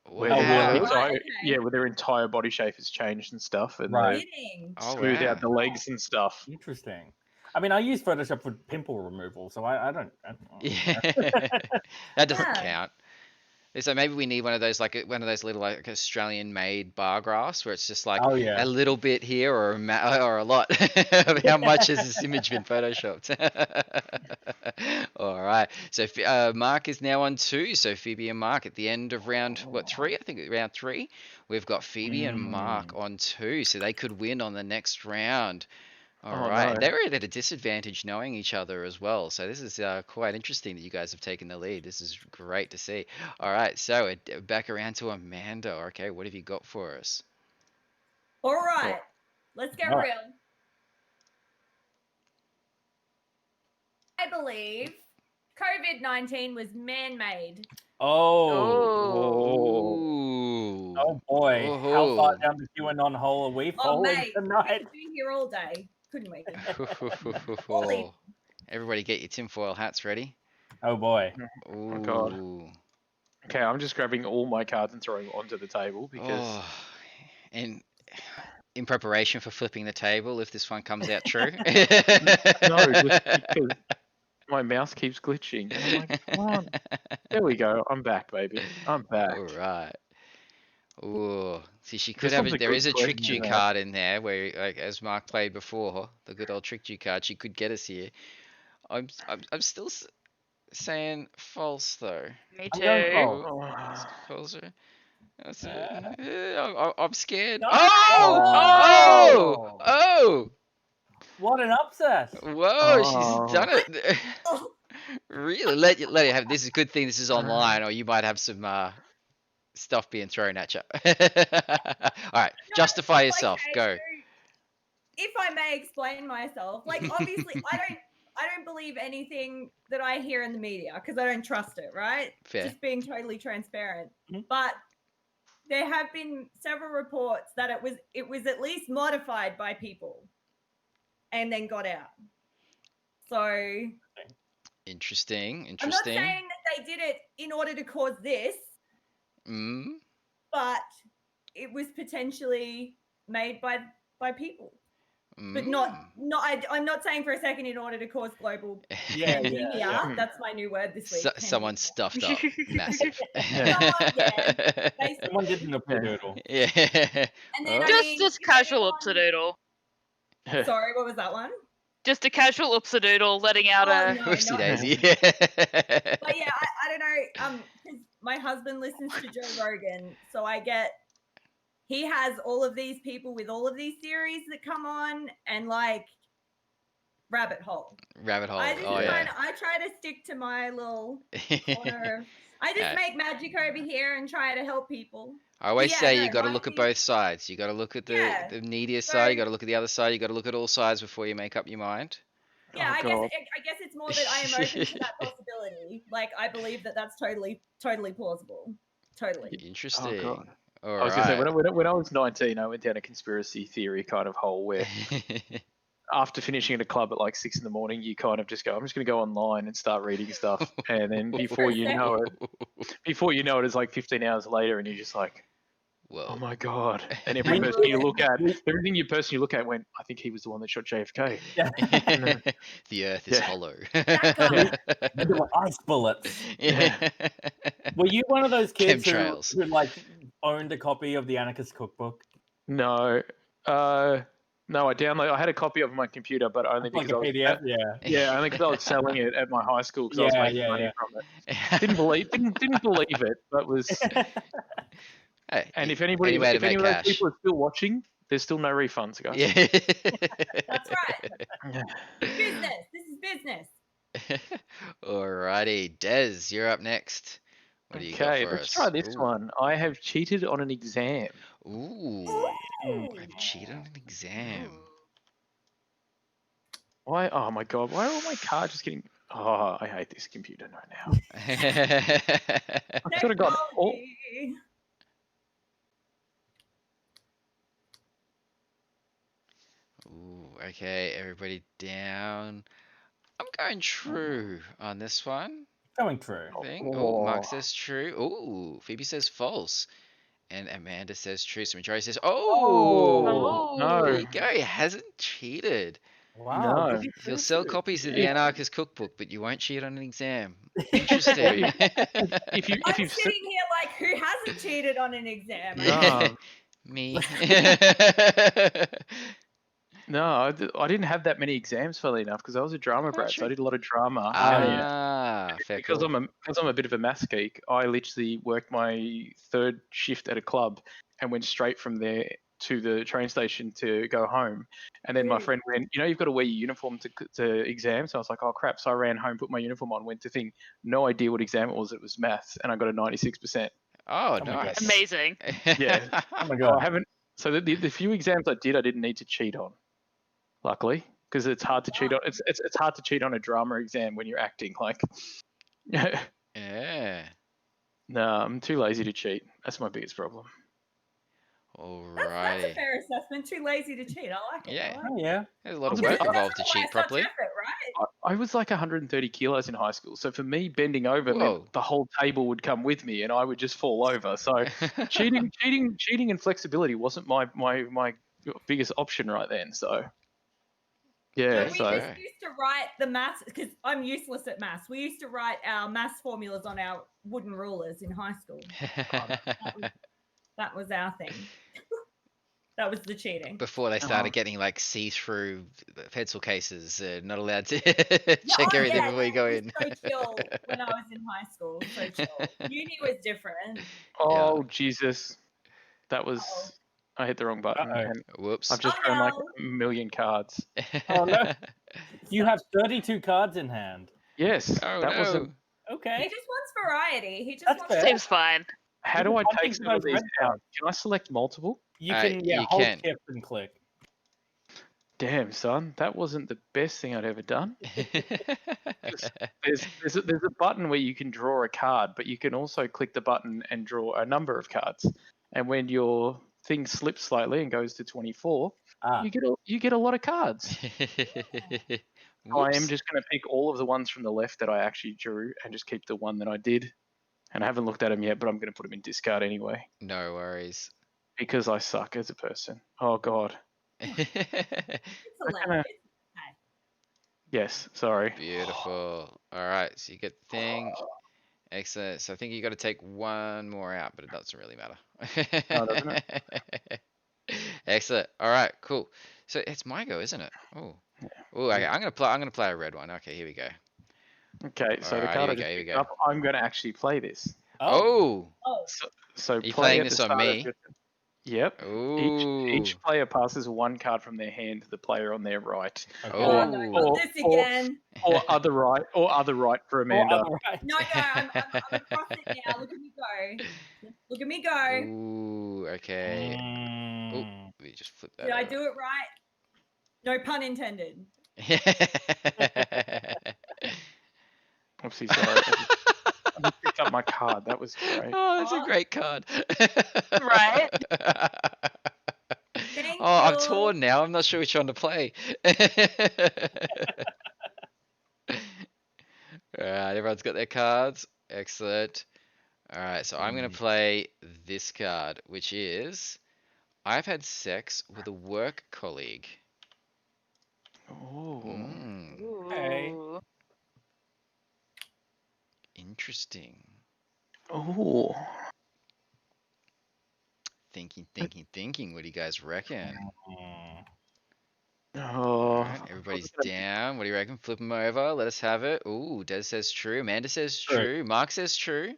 Where Oh, their really? entire, Right, okay. yeah, where their entire body shape has changed and stuff, and Right. they've Kidding. Oh, smoothed wow. out the legs and stuff. Interesting. I mean, I use Photoshop for pimple removal, so I don't. Yeah. That doesn't Yeah. count. So maybe we need one of those little like Australian made bar graphs where it's just like Oh yeah. a little bit here or or a lot of how much has this image been photoshopped. All right. So Mark is now on 2. So Phoebe and Mark at the end of round 3? I think round 3. We've got Phoebe and Mark on 2, so they could win on the next round. All Oh, right, no. they're at a disadvantage knowing each other as well. So this is quite interesting that you guys have taken the lead. This is great to see. All right, so back around to Amanda. Okay, what have you got for us? All right, let's get Right. real. I believe COVID-19 was man-made. Oh. Ooh. Oh boy. How far Oh. down the QAnon hole are we Oh, falling mate, we tonight? could be here all day, couldn't we? Everybody get your tinfoil hats ready. Oh boy. Oh, God. Ooh. Okay, I'm just grabbing all my cards and throwing them onto the table because Oh. And in preparation for flipping the table if this one comes out true. no, just because my mouse keeps glitching. And I'm like, come on. There we go. I'm back, baby. I'm back. All right. Ooh. See, she could This have one's it. a There good is a trick question, you card in there where, like, as Mark played before, the good old trick you card. She could get us here. I'm still saying false though. Me I'm going too. false. Oh, False. That's it. I'm scared. No! Oh! Oh! Oh! What an upset! Whoa! She's Oh. done it. Oh, Really? Let you have. This is a good thing. This is online, or you might have some stuff being thrown at you. All right, no, justify okay, yourself. Go. so if I may explain myself, like obviously I don't believe anything that I hear in the media because I don't trust it, right? Fair. Just being totally transparent. Mhm. But there have been several reports that it was at least modified by people and then got out. So Interesting. I'm not Interesting. saying that they did it in order to cause this, but it was potentially made by people. But I'm not saying for a second in order to cause global Yeah, pandemia. yeah. That's my new word this week. Someone stuffed up. Massive. Basically. Someone did an upsy-doodle. Yeah. And then Oh. Just casual upsadoodle. Sorry, what was that one? Just a casual upsadoodle, letting out Oh, a. no, Whoopsie not- daisy. But yeah, I don't know. Because my husband listens to Joe Rogan, so he has all of these people with all of these theories that come on and like rabbit hole. Rabbit hole. I just Oh yeah. I try to stick to my little corner. I just Yeah. make magic over here and try to help people. I always Yeah, say no, you got to my look at thing- both sides. You got to look at Yeah, the neediest so- side. You got to look at the other side. You got to look at all sides before you make up your mind. Yeah, Oh, I God. guess it's more that I am open to that possibility. Like I believe that that's totally plausible. Totally. Interesting. God. All I was going to say, right. when I was 19, I went down a conspiracy theory kind of hole where after finishing at a club at like 6 in the morning, you kind of just go, I'm just going to go online and start reading stuff. And then before you know it, it's like 15 hours later and you're just like, Whoa. oh my God. And every person you look at, went, I think he was the one that shot JFK. The earth is Yeah. hollow. There were ice bullets. Yeah. Were you one of those kids Chemtrails. who like owned a copy of the Anarchist Cookbook? No. No, I had a copy of my computer, but only Like because a I was PDF? Yeah. yeah, only because I was selling it at my high school because I was Yeah, making yeah, money yeah. from it. Didn't believe it, but was. Hey, And if any anybody, way to if make any of those cash. people are still watching, there's still no refunds, guys. Yeah. That's right. Business. This is business. Alrighty, Dez, you're up next. What do you got Okay, for let's us? try this Ooh. one. I have cheated on an exam. Ooh. I've cheated on an exam. Why? Oh my God! Why are all my cards just getting? Oh, I hate this computer right now. I could have got all. Technology. Ooh, okay, everybody down. I'm going true on this one. Going true. I think. Oh, Mark says true. Ooh, Phoebe says false. And Amanda says true. So majority says, oh, no. there you go. He hasn't cheated. Wow. No. good He'll sell decision. copies of the Anarchist Cookbook, but you won't cheat on an exam. Interesting. If I'm you've sitting here like, who hasn't cheated on an exam? No. Me. No, I didn't have that many exams, funnily enough, because I was a drama brat, so I did a lot of drama. Ah, fair Because call. I'm a bit of a maths geek, I literally worked my third shift at a club and went straight from there to the train station to go home. And then my friend went, you've got to wear your uniform to exam. So I was like, oh crap. So I ran home, put my uniform on, went to thing. No idea what exam it was. It was maths, and I got a 96%. Oh, Oh my God. nice. Amazing. Yeah. Oh my I God. haven't. So the few exams I didn't need to cheat on, luckily, because it's hard to cheat on. It's hard to cheat on a drama exam when you're acting. Like, Yeah. no, I'm too lazy to cheat. That's my biggest problem. That's a Alrighty. fair assessment. Too lazy to cheat. I like it. Yeah. I like Oh it. yeah. There's a lot of Because work it involved to That's cheat such properly. effort, right? I was like 130 kilos in high school, so for me, bending over Whoa. meant the whole table would come with me, and I would just fall over. So cheating, and flexibility wasn't my biggest option right then. So yeah, So we so just used to write the maths, because I'm useless at maths. We used to write our maths formulas on our wooden rulers in high school. That was our thing. That was the cheating. Before they Uh-huh. started getting like see-through pencil cases, not allowed to check everything before you go it in. was so chill when I was in high school. So chill. Uni was different. oh Jesus, that was Uh-oh. I hit the wrong button, Uh-oh. and Whoops. I've just Oh, shown like no. a million cards. Oh no. You have 32 cards in hand. Yes, Oh that no. wasn't. He Okay. just wants variety. He just That's wants fair. Seems fine. How You do I can take take some of those these red out? cards. Can I select multiple? You can you hold can. shift and click. Damn, son, that wasn't the best thing I'd ever done. There's a button where you can draw a card, but you can also click the button and draw a number of cards. And when your thing slips slightly and goes to 24, Ah. you get a lot of cards. I am Whoops. just going to pick all of the ones from the left that I actually drew and just keep the one that I did. And I haven't looked at them yet, but I'm going to put them in discard anyway No worries. because I suck as a person. Oh God. It's allowed. gonna- It's okay. Yes, sorry. Beautiful. All right, so you get the thing. Excellent. So I think you got to take one more out, but it doesn't really matter. Oh, doesn't Excellent. All right, cool. So it's my go, isn't it? Oh. Oh, okay. I'm gonna play a red one. Okay, here we go. Okay, so the Alright, card I here we just go, here we picked go. up, I'm going to actually play this. Oh. Oh, So you play playing at the this on start of me? your- Yep. Ooh. Each player passes one card from their hand to the player on their right, Okay. oh Oh. no, Or- not this again. or other right for Or Amanda. other right. No, I'm across it now. Look at me go. Look at me go. Ooh, okay. Oh, Mm. let me just flip that. Did I do it right? No pun intended. Oopsie, sorry. I just picked up my card. That was great. Oh, that's a great card. Right? Thank Oh, I'm you. torn now. I'm not sure which one to play. Alright, everyone's got their cards. Excellent. Alright, so I'm going to play this card, which is I've had sex with a work colleague. Oh. Mm, Okay. Ooh. interesting. Oh. Thinking. What do you guys reckon? Mm. Oh. Alright, everybody's down. What do you reckon? Flip them over. Let us have it. Ooh, Des says true. Amanda says true. Mark says true.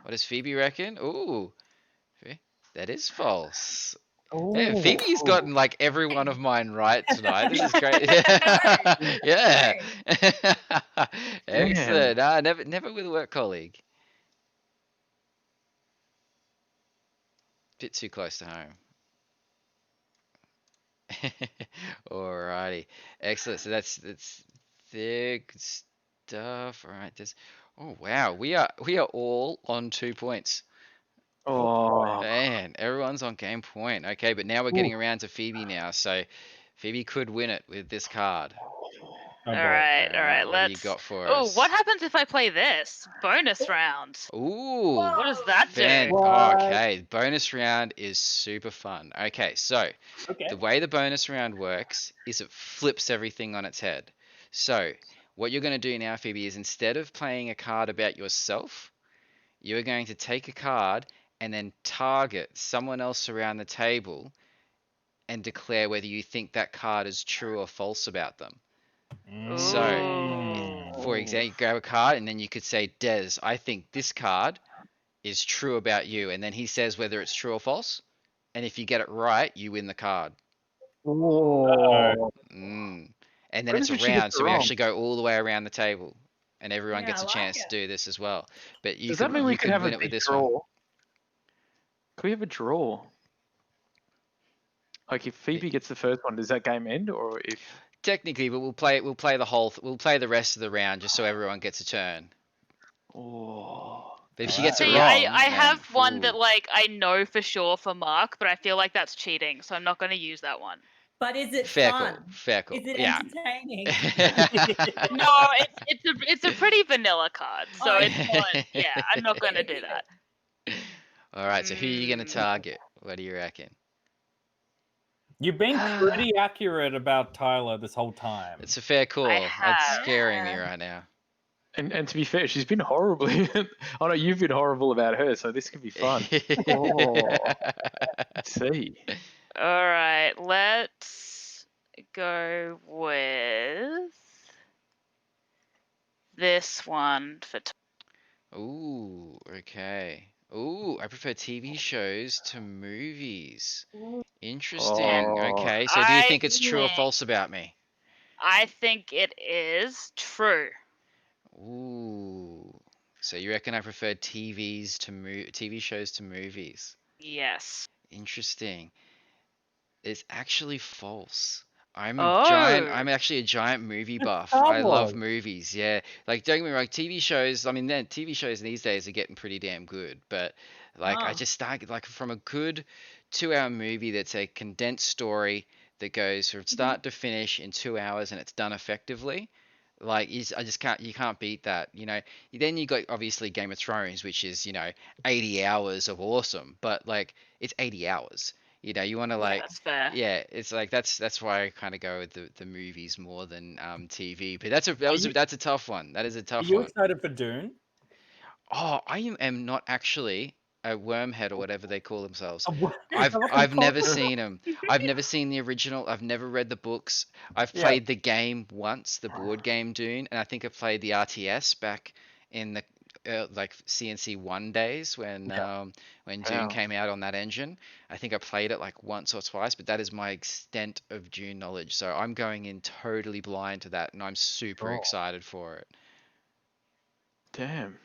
What does Phoebe reckon? Ooh, that is false. Hey, Oh. Phoebe's gotten like every one of mine right tonight. This is great. Yeah. Excellent. Never with a work colleague. Bit too close to home. Alrighty. Excellent. So that's thick stuff. Alright, oh wow, we are all on 2 points. Oh. Man, everyone's on game point. Okay, but now we're getting around to Phoebe now. So Phoebe could win it with this card. Oh, boy. All right. What do you Let's. got for Oh, us? what happens if I play this bonus round? Ooh. What does that do? What? Okay, bonus round is super fun. Okay, so Okay. the way the bonus round works is it flips everything on its head. So what you're going to do now, Phoebe, is instead of playing a card about yourself, you're going to take a card and then target someone else around the table and declare whether you think that card is true or false about them. So, Mm. for example, you grab a card and then you could say, Des, I think this card is true about you. And then he says whether it's true or false. and if you get it right, you win the card. Oh. And then What it's if a she gets round, it so we wrong? actually go all the way around the table, and everyone Yeah, gets I a like chance it. to do this as well. But Does that mean we could have win a it with big this one. draw? Could we have a draw? Like if Phoebe gets the first one, does that game end, or if? Technically, but we'll play the rest of the round just so everyone gets a turn. Oh. But if she Alright. gets it See, wrong, I have then, one that ooh. like I know for sure for Mark, but I feel like that's cheating, so I'm not going to use that one. But is it Fair fun? call. Fair call. Is it Yeah. entertaining? No, it's a pretty vanilla card, so Oh, it's not. Yeah, I'm not going to do that. All right. So who are you going to Mm. target? What do you reckon? You've been pretty accurate about Tyler this whole time. It's a fair call. It's have. scaring me Yeah. right now. And to be fair, she's been horribly. Oh no, you've been horrible about her, so this could be fun. Oh. Let's see. All right, let's go with this one for. Ooh, okay. Ooh, I prefer TV shows to movies. Interesting. Oh. Okay. So do you think it's true or think- false about me? I think it is true. Ooh. So you reckon I prefer TV shows to movies? Yes. Interesting. It's actually false. I'm Oh. actually a giant movie buff. Oh. I love movies. Yeah. Like don't get me wrong, TV shows, I mean then TV shows these days are getting pretty damn good, but like I Oh. just start like from a good 2 hour movie that's a condensed story that goes from start to finish in 2 hours and it's done effectively. Like I just you can't beat that, you know. Then you got obviously Game of Thrones, which is, 80 hours of awesome, but like it's 80 hours. You want to Yeah, like that's fair. yeah, it's like that's why I kind of go with the movies more than TV. But that's a tough one. That is a Are tough you one. excited for Dune? Oh, I am not actually a wormhead or whatever they call themselves. Oh, I've never seen them. I've never seen the original. I've never read the books. I've Yeah. played the game once, the board game Dune, and I think I played the RTS back in the like CNC1 days when Dune Wow. came out on that engine. I think I played it like once or twice, but that is my extent of Dune knowledge. So I'm going in totally blind to that, and I'm super Oh. excited for it. Damn.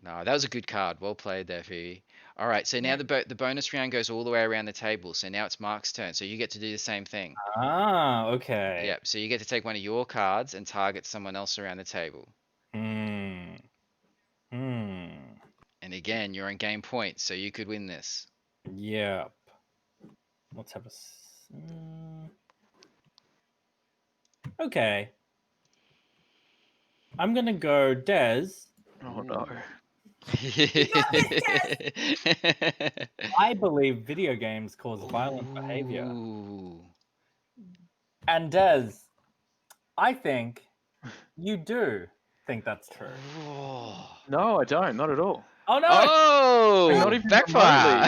No, that was a good card. Well played there, Phoebe. All right, so now the bonus round goes all the way around the table. So now it's Mark's turn. So you get to do the same thing. Ah, okay. Yep. So you get to take one of your cards and target someone else around the table. Hmm. And again, you're on game point, so you could win this. Yep. Let's have okay. I'm gonna go Dez. Oh no. I believe video games cause violent behavior. Ooh. And Dez, I think you do think that's true. Oh. No, I don't. Not at all. Oh no! Oh, Not even backfire.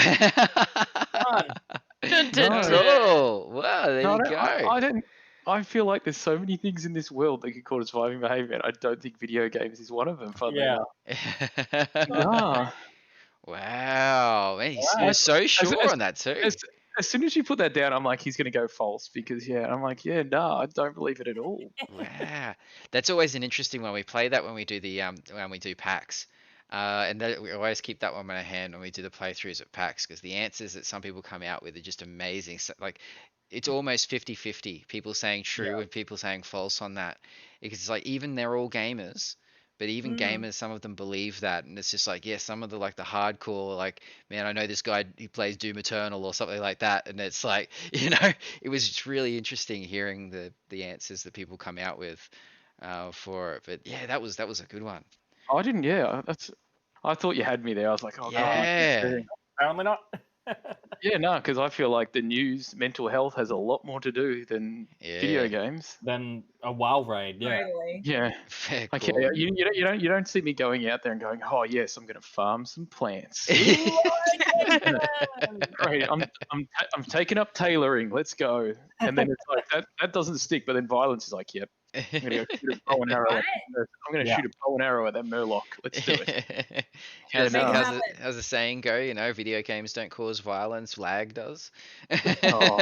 Dun, dun, No. dun. Oh, wow, there No, you go. I don't. I feel like there's so many things in this world that could cause violent behavior, and I don't think video games is one of them. Funnily Yeah. enough. Nah. Wow, man, Wow. you're so sure as- on that too. As soon as you put that down, I'm like, he's gonna go false because I'm like, nah, I don't believe it at all. Wow, that's always an interesting one. We play that when we do the when we do packs, and we always keep that one in our hand when we do the playthroughs at packs because the answers that some people come out with are just amazing. So, like, it's almost 50-50. People saying true and people saying false on that because it's like even they're all gamers. But even gamers, some of them believe that, and it's just like, yeah, some of the like the hardcore, like, man, I know this guy who plays Doom Eternal or something like that, and it's like, it was just really interesting hearing the answers that people come out with for it. But yeah, that was a good one. I didn't. Yeah, I thought you had me there. I was like, oh Yeah. God. Apparently not. Yeah, no, because I feel like the news, mental health has a lot more to do than video Yeah. games. Then a WoW raid, yeah. Totally. Yeah. Fair Like, call. you don't see me going out there and going, oh yes, I'm gonna farm some plants. Great, I'm taking up tailoring. Let's go. And then it's like that doesn't stick. But then violence is like, yep, I'm gonna go shoot a bow and arrow. Right? I'm gonna Yeah. shoot a bow and arrow at that Murloc. Let's do it. How's, Yeah, the, no. how's, Happen. the, how's the saying go? You know, video games don't cause violence, lag does. Oh.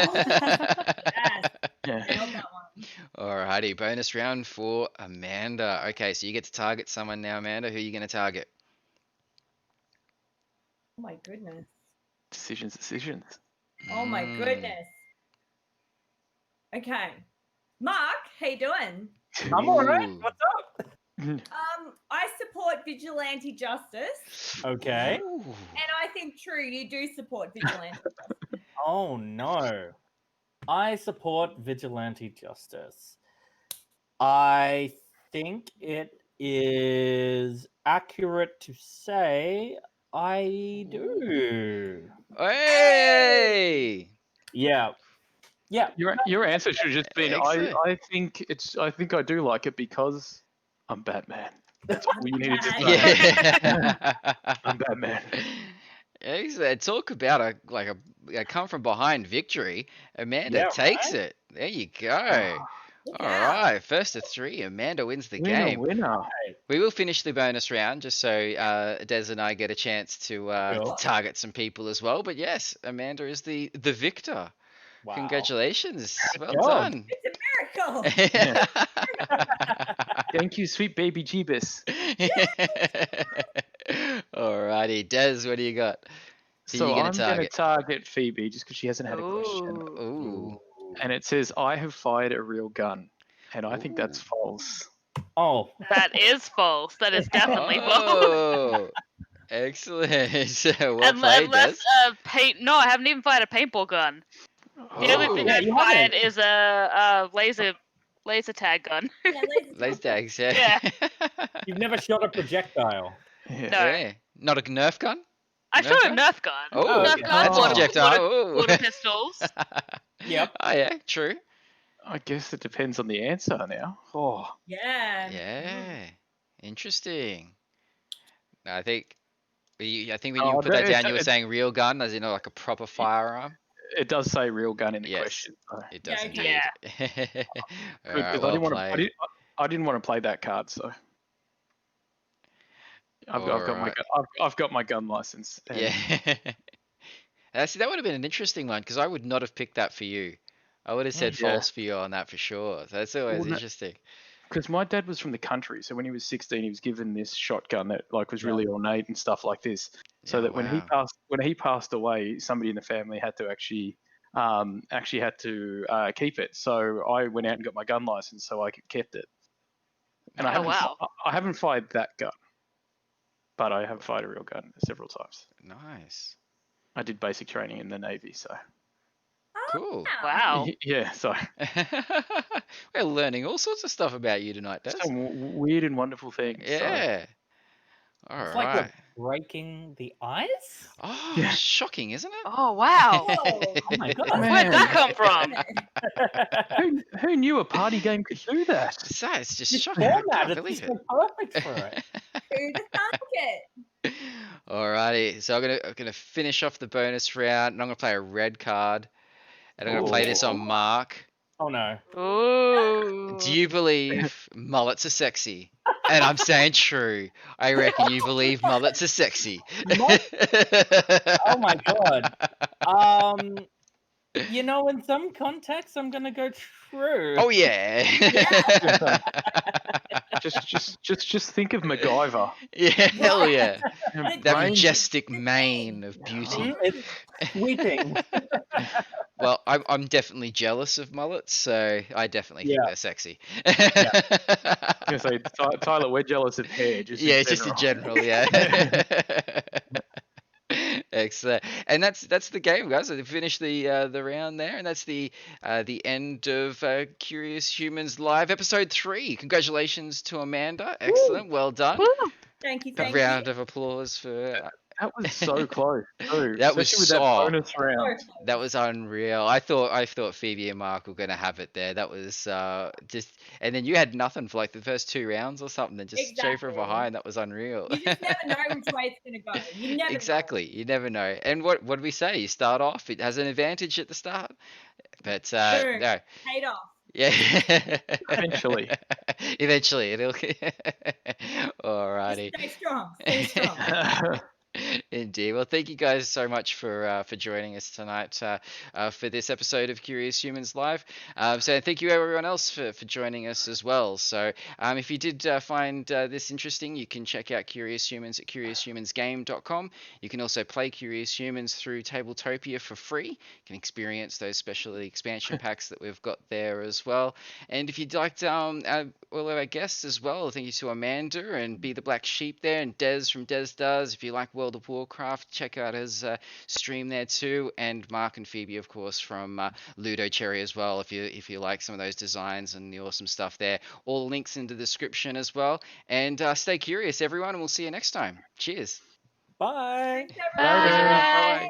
Yes. Yeah. Nailed that one. Alrighty, bonus round for Amanda. Okay, so you get to target someone now, Amanda. Who are you going to target? Oh my goodness. Decisions. Oh my Mm. goodness. Okay. Mark, how you doing? I'm all right. Ooh. What's up? I support vigilante justice, Okay. Ooh. and I think true, you do support vigilante justice. Oh no. I support vigilante justice. I think it is accurate to say I do. Hey! Yeah. Yeah. Your answer should have just been Excellent. I think I do like it because I'm Batman. That's all you needed to say. Yeah. I'm Batman. Excellent. Talk about a come from behind victory. Amanda Yeah, takes it. There you go. Look All out. right, first of 3. Amanda wins the game. Winner. We will finish the bonus round just so Des and I get a chance to Sure. target some people as well. But yes, Amanda is the victor. Wow. Congratulations. Well job. done. It's a miracle. Thank you, sweet baby Jeebus. Alrighty, Des, what do you got? Who So you gonna I'm going to target? target Phoebe just because she hasn't had a question. Ooh. Ooh. And it says, I have fired a real gun. And I think that's Ooh. false. Oh. That is false. That is definitely false. Oh, excellent. Well played, Unless Des. no, I haven't even fired a paintball gun. The only thing Yeah, I've you fired haven't. is a laser tag gun. Yeah, Laser tags, yeah. You've never shot a projectile. Yeah. No. Yeah. Not a Nerf gun? I Nerf shot a gun? Nerf gun. Oh, Nerf okay. gun, that's a Oh. projectile. Ooh. water pistols. Yep. Oh, yeah, true. I guess it depends on the answer now. Oh, Yeah. Yeah. Interesting. I think when you Oh, put that down, you were it- saying real gun, as in like a proper firearm. it does say real gun in the Yes. question. So. It does Yeah, indeed. okay. All Good, right, 'cause well I didn't want played. to. I didn't want to play that card, so I've got my Alright. I've got my gun license. And Yeah. See, that would have been an interesting one because I would not have picked that for you. I would have said Yeah. false for you on that for sure. So that's always Well, no- interesting. Because my dad was from the country, so when he was 16, he was given this shotgun that like was Yeah. really ornate and stuff like this. So Yeah, that when wow. he passed away, somebody in the family had to actually had to keep it. So I went out and got my gun license, so I kept it. And Nice. I haven't fired that gun, but I have fired a real gun several times. Nice. I did basic training in the Navy, so Cool. Wow. yeah. So We're learning all sorts of stuff about you tonight, Des. some weird and wonderful things. So. Yeah. All It's right. like we're breaking the ice. Oh, Yeah. shocking, isn't it? Oh wow. Whoa. Oh my god. Where'd that come from? Who knew a party game could do that? So it's just This shocking. I format can't is believe just it. so perfect for it. Who'd have thunk it? Alrighty, so I'm gonna finish off the bonus round, and I'm gonna play a red card, and I'm gonna play this on Mark. Oh no. Ooh. Do you believe mullets are sexy? And I'm saying true. I reckon you believe mullets are sexy. Oh my god. You know, in some contexts, I'm gonna go true. Oh yeah. Just think of MacGyver. Yeah, hell yeah. And That brains- majestic mane of beauty. It's sweeping. Well, I'm definitely jealous of mullets, so I definitely think Yeah. they're sexy. I was gonna say, Tyler, we're jealous of hair. Yeah, just in general, yeah. Excellent, and that's the game, guys. We finished the round there, and that's the end of Curious Humans Live episode 3. Congratulations to Amanda. Excellent, well done. Woo. Thank you. A Thank round you. of applause for That was so close. Too. That was Especially with so- that bonus round. that was unreal. I thought Phoebe and Mark were gonna have it there. That was just, and then you had nothing for like the first 2 rounds or something, and just straight from Exactly. behind. That was unreal. You just never know which way it's gonna go. You never Exactly, you never know. And what did we say? You start off, it has an advantage at the start, but True. no. know. Paid off. Yeah. Eventually. Eventually, it'll. Just Alrighty. stay strong. Stay strong. Indeed. Well, thank you guys so much for joining us tonight for this episode of Curious Humans Live. So thank you everyone else for joining us as well. So if you did find this interesting, you can check out Curious Humans at curioushumansgame.com. You can also play Curious Humans through Tabletopia for free. You can experience those special expansion packs that we've got there as well. And if you'd like to, all of our guests as well, thank you to Amanda and Be the Black Sheep there, and Dez from Dez Does. If you like World of Warcraft, check out his stream there too, and Mark and Phoebe, of course, from LudoCherry as well. If you like some of those designs and the awesome stuff there, all the links in the description as well. And stay curious, everyone, and we'll see you next time. Cheers. Bye. Thanks, Bye. everyone. Bye.